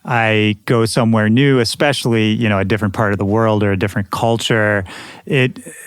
I go somewhere new, especially, a different part of the world or a different culture,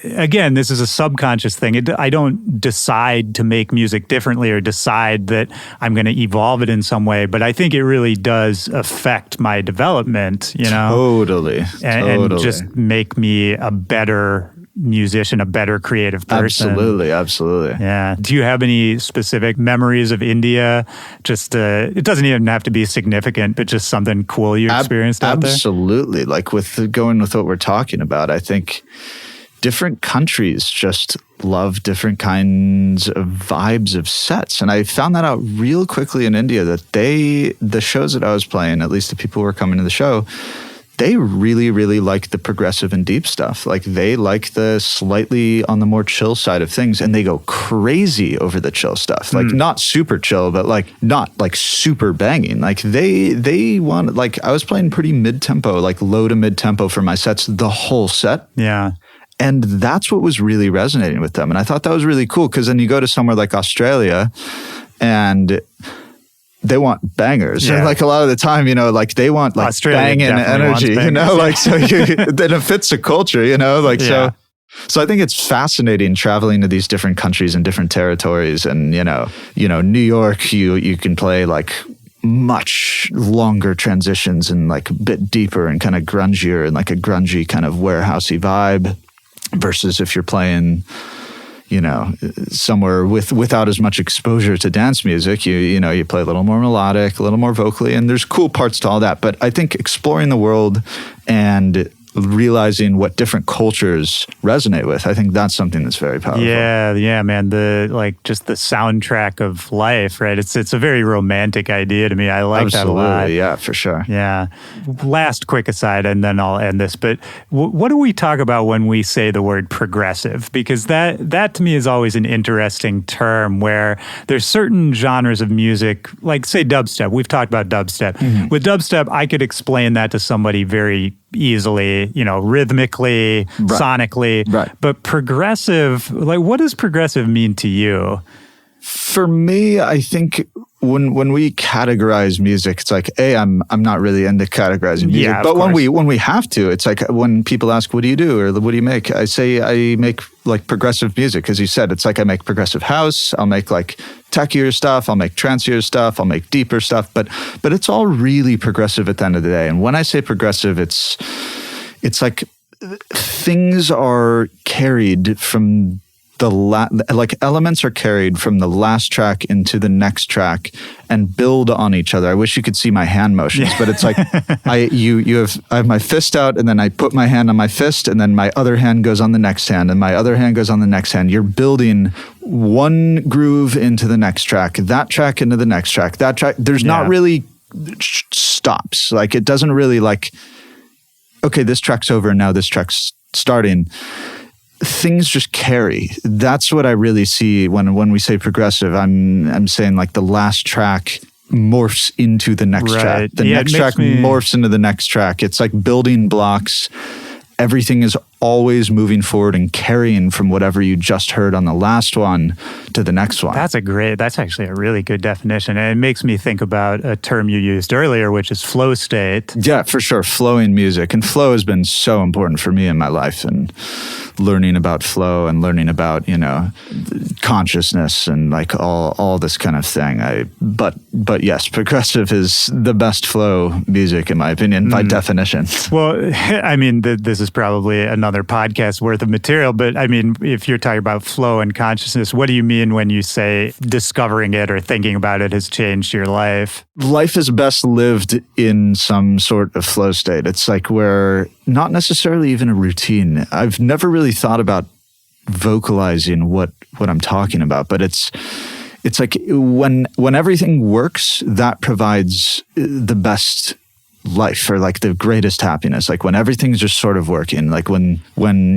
again, this is a subconscious thing. I don't decide to make music differently or decide that I'm going to evolve it in some way, but I think it really does affect my development, Totally. And just make me a better musician, a better creative person. Absolutely. Yeah. Do you have any specific memories of India? Just, it doesn't even have to be significant, but just something cool you experienced out there? Absolutely. Like going with what we're talking about, I think different countries just love different kinds of vibes of sets. And I found that out real quickly in India, that the shows that I was playing, at least the people who were coming to the show, they really, really like the progressive and deep stuff. Like they like the slightly on the more chill side of things, and they go crazy over the chill stuff. Like not super chill, but like not like super banging. Like they want, like I was playing pretty mid-tempo, like low to mid-tempo for my sets, the whole set. Yeah. And that's what was really resonating with them. And I thought that was really cool, because then you go to somewhere like Australia and they want bangers. Yeah. And like a lot of the time, like they want like Australia banging definitely wants energy, bangers. like so then it fits the culture, like Yeah. So I think it's fascinating traveling to these different countries and different territories. And, New York, you can play like much longer transitions and like a bit deeper and kind of grungier and like a grungy kind of warehousey vibe versus if you're playing, somewhere without as much exposure to dance music, you play a little more melodic, a little more vocally, and there's cool parts to all that. But I think exploring the world and realizing what different cultures resonate with, I think that's something that's very powerful. Yeah, man. Just the soundtrack of life, right? It's a very romantic idea to me. I like Absolutely, that a lot. yeah, for sure. Yeah. Last quick aside, and then I'll end this. But what do we talk about when we say the word progressive? Because that to me is always an interesting term where there's certain genres of music, like say dubstep. We've talked about dubstep. Mm-hmm. With dubstep, I could explain that to somebody very easily, rhythmically, sonically. Right. But progressive, like what does progressive mean to you? For me, I think when we categorize music, it's like, I'm not really into categorizing music. Yeah, but course. when we have to, it's like when people ask, what do you do? Or what do you make? I say I make like progressive music. As you said, it's like I make progressive house. I'll make like techier stuff. I'll make trancier stuff. I'll make deeper stuff. But it's all really progressive at the end of the day. And when I say progressive, it's like things are carried from like elements are carried from the last track into the next track and build on each other. I wish you could see my hand motions, but it's like I have my fist out and then I put my hand on my fist and then my other hand goes on the next hand and my other hand goes on the next hand. You're building one groove into the next track, that track into the next track, that track. There's not really stops. Like it doesn't really like, okay, this track's over and now this track's starting. Things just carry. That's what I really see when we say progressive. I'm saying like the last track morphs into the next track. The next track morphs into the next track. It's like building blocks. Everything is always moving forward and carrying from whatever you just heard on the last one to the next one. That's actually a really good definition. And it makes me think about a term you used earlier, which is flow state. Yeah, for sure. Flowing music. And flow has been so important for me in my life, and learning about flow and learning about, consciousness and like all this kind of thing. But yes, progressive is the best flow music in my opinion by definition. Well, I mean, this is probably another podcast worth of material, but I mean, if you're talking about flow and consciousness, what do you mean when you say discovering it or thinking about it has changed your life? Life is best lived in some sort of flow state. It's like where not necessarily even a routine. I've never really thought about vocalizing what I'm talking about, but it's like when everything works, that provides the best life or like the greatest happiness. Like when everything's just sort of working, like when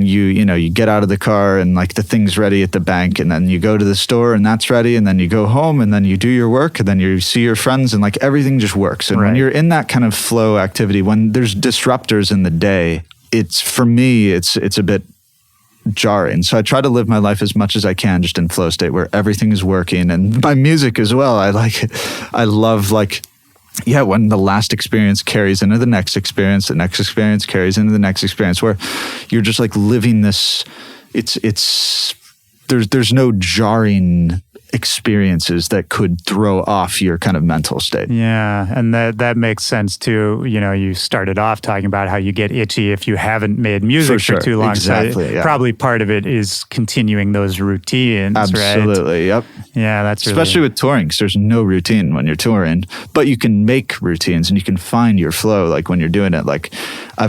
you get out of the car and like the thing's ready at the bank, and then you go to the store and that's ready, and then you go home and then you do your work and then you see your friends and like everything just works. And when you're in that kind of flow activity, when there's disruptors in the day, for me it's a bit jarring. So I try to live my life as much as I can just in flow state where everything is working. And my music as well, I love when the last experience carries into the next experience carries into the next experience, where you're just like living this, there's no jarring experiences that could throw off your kind of mental state. Yeah, and that makes sense too. You started off talking about how you get itchy if you haven't made music for too long. Exactly, so probably part of it is continuing those routines, Absolutely, right? Yep. Yeah, that's really... Especially with touring, because there's no routine when you're touring, but you can make routines and you can find your flow like when you're doing it. Like I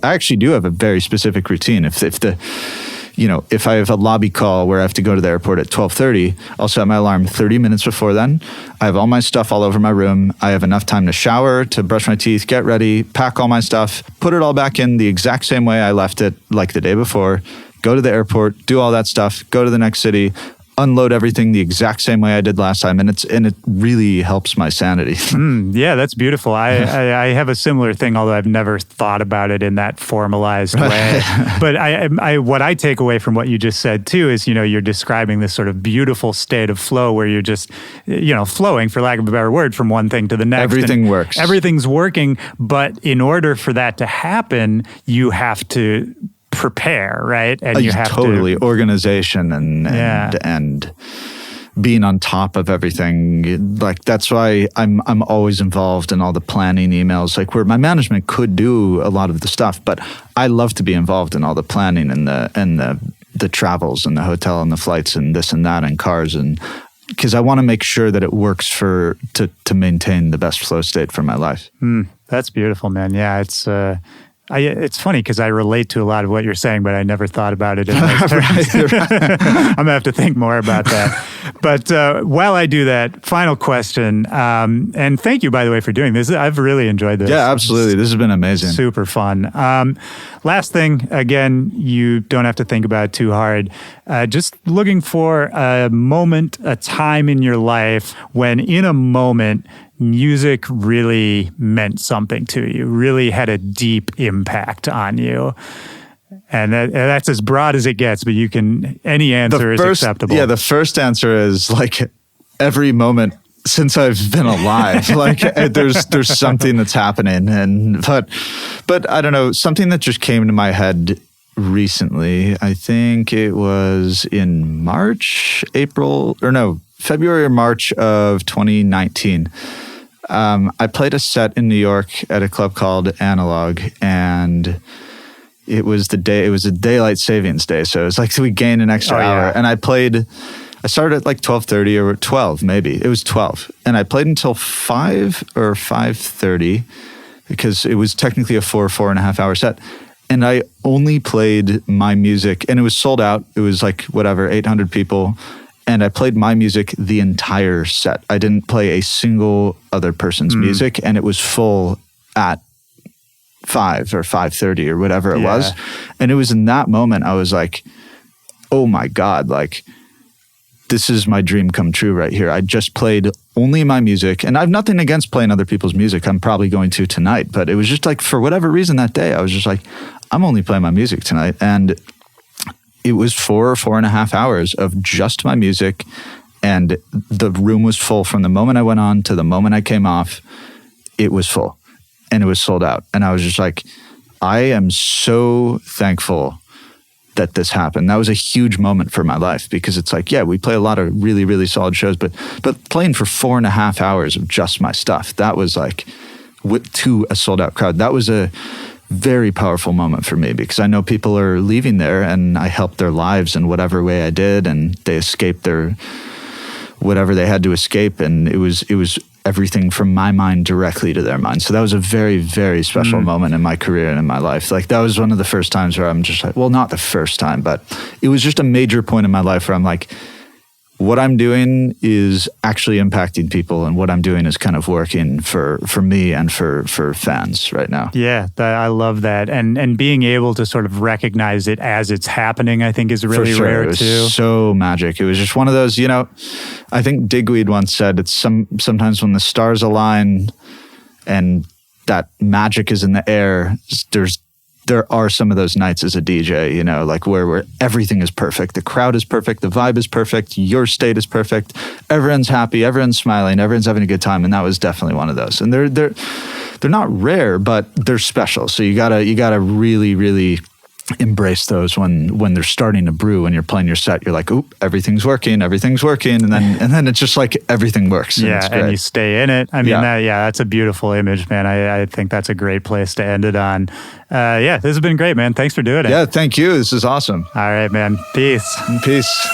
actually do have a very specific routine. If I have a lobby call where I have to go to the airport at 12:30, I'll set my alarm 30 minutes before then. I have all my stuff all over my room. I have enough time to shower, to brush my teeth, get ready, pack all my stuff, put it all back in the exact same way I left it like the day before, go to the airport, do all that stuff, go to the next city. unload everything the exact same way I did last time, and it really helps my sanity. Yeah, that's beautiful. I have a similar thing, although I've never thought about it in that formalized way. But what I take away from what you just said too is, you're describing this sort of beautiful state of flow where you're just, flowing, for lack of a better word, from one thing to the next. Everything works. Everything's working, but in order for that to happen, you have to prepare, right? And you have totally organization and being on top of everything. Like, that's why I'm always involved in all the planning emails, like, where my management could do a lot of the stuff, but I love to be involved in all the planning and the travels and the hotel and the flights and this and that and cars, and because I want to make sure that it works to maintain the best flow state for my life. That's beautiful, man. Yeah, it's funny because I relate to a lot of what you're saying, but I never thought about it in those terms. I'm going to have to think more about that. But while I do that, final question, and thank you, by the way, for doing this. I've really enjoyed this. Yeah, absolutely. This has been amazing. Super fun. Last thing, again, you don't have to think about it too hard. Just looking for a moment, a time in your life when in a moment, music really meant something to you, really had a deep impact on you. And that's as broad as it gets, but any answer is acceptable. Yeah, the first answer is like every moment since I've been alive. Like, there's something that's happening. But I don't know, something that just came to my head recently, I think it was in February or March of 2019. I played a set in New York at a club called Analog, and it was a daylight savings day. So it was like, we gained an extra hour. And I started at like 12:30 or 12, maybe. It was 12. And I played until 5 or 5:30 because it was technically a 4.5 hour set. And I only played my music, and it was sold out. It was like, 800 people. And I played my music the entire set. I didn't play a single other person's music, and it was full at 5 or 5:30 or whatever it was. And it was in that moment I was like, oh my God, like, this is my dream come true right here. I just played only my music, and I have nothing against playing other people's music. I'm probably going to tonight, but it was just like, for whatever reason that day, I was just like, I'm only playing my music tonight. And it was 4.5 hours of just my music, and the room was full from the moment I went on to the moment I came off. It was full, and it was sold out. And I was just like, I am so thankful that this happened. That was a huge moment for my life, because it's like, yeah, we play a lot of really, really solid shows, but playing for 4.5 hours of just my stuff, that was like, to a sold out crowd, that was a very powerful moment for me, because I know people are leaving there, and I helped their lives in whatever way I did, and they escaped their whatever they had to escape, and it was everything from my mind directly to their mind. So that was a very, very special moment in my career and in my life. Like, that was one of the first times where I'm just like, well, not the first time, but it was just a major point in my life where I'm like, what I'm doing is actually impacting people, and what I'm doing is kind of working for me and for fans right now. Yeah, I love that. And being able to sort of recognize it as it's happening, I think, is really rare it was too. So magic. It was just one of those, I think Digweed once said, it's sometimes when the stars align and that magic is in the air, there are some of those nights as a DJ, like where everything is perfect. The crowd is perfect. The vibe is perfect. Your state is perfect. Everyone's happy. Everyone's smiling. Everyone's having a good time. And that was definitely one of those. And they're not rare, but they're special. So you gotta really, really embrace those when they're starting to brew. When you're playing your set, you're like, oop, everything's working, and then it's just like everything works. And you stay in it. I mean, that's a beautiful image, man. I think that's a great place to end it on. This has been great, man. Thanks for doing it. Yeah, thank you. This is awesome. All right, man. Peace. Peace.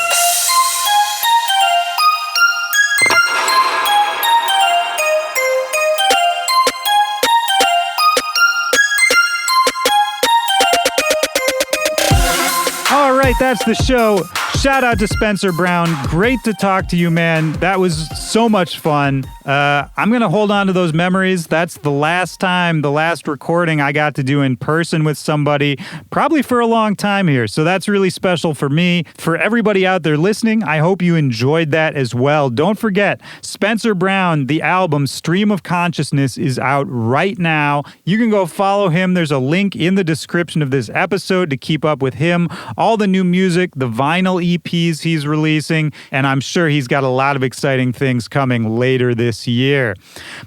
All right, that's the show. Shout out to Spencer Brown. Great to talk to you, man. That was so much fun. I'm going to hold on to those memories. That's the last recording I got to do in person with somebody, probably for a long time here. So that's really special for me. For everybody out there listening, I hope you enjoyed that as well. Don't forget, Spencer Brown, the album Stream of Consciousness is out right now. You can go follow him. There's a link in the description of this episode to keep up with him, all the new music, the vinyl EPs he's releasing, and I'm sure he's got a lot of exciting things coming later this year.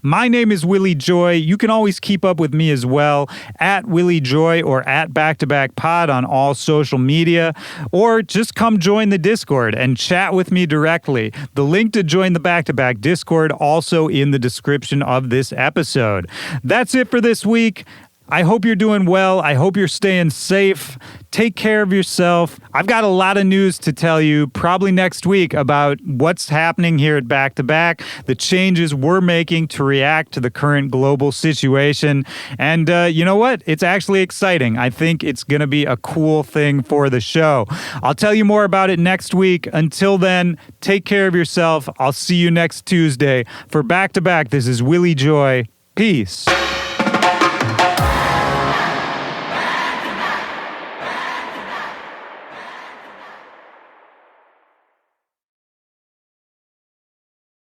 My name is Willy Joy. You can always keep up with me as well at Willy Joy or at Back to Back Pod on all social media, or just come join the Discord and chat with me directly. The link to join the Back to Back Discord also in the description of this episode. That's it for this week. I hope you're doing well. I hope you're staying safe. Take care of yourself. I've got a lot of news to tell you probably next week about what's happening here at Back to Back, the changes we're making to react to the current global situation. And you know what? It's actually exciting. I think it's going to be a cool thing for the show. I'll tell you more about it next week. Until then, take care of yourself. I'll see you next Tuesday. For Back to Back, this is Willy Joy. Peace.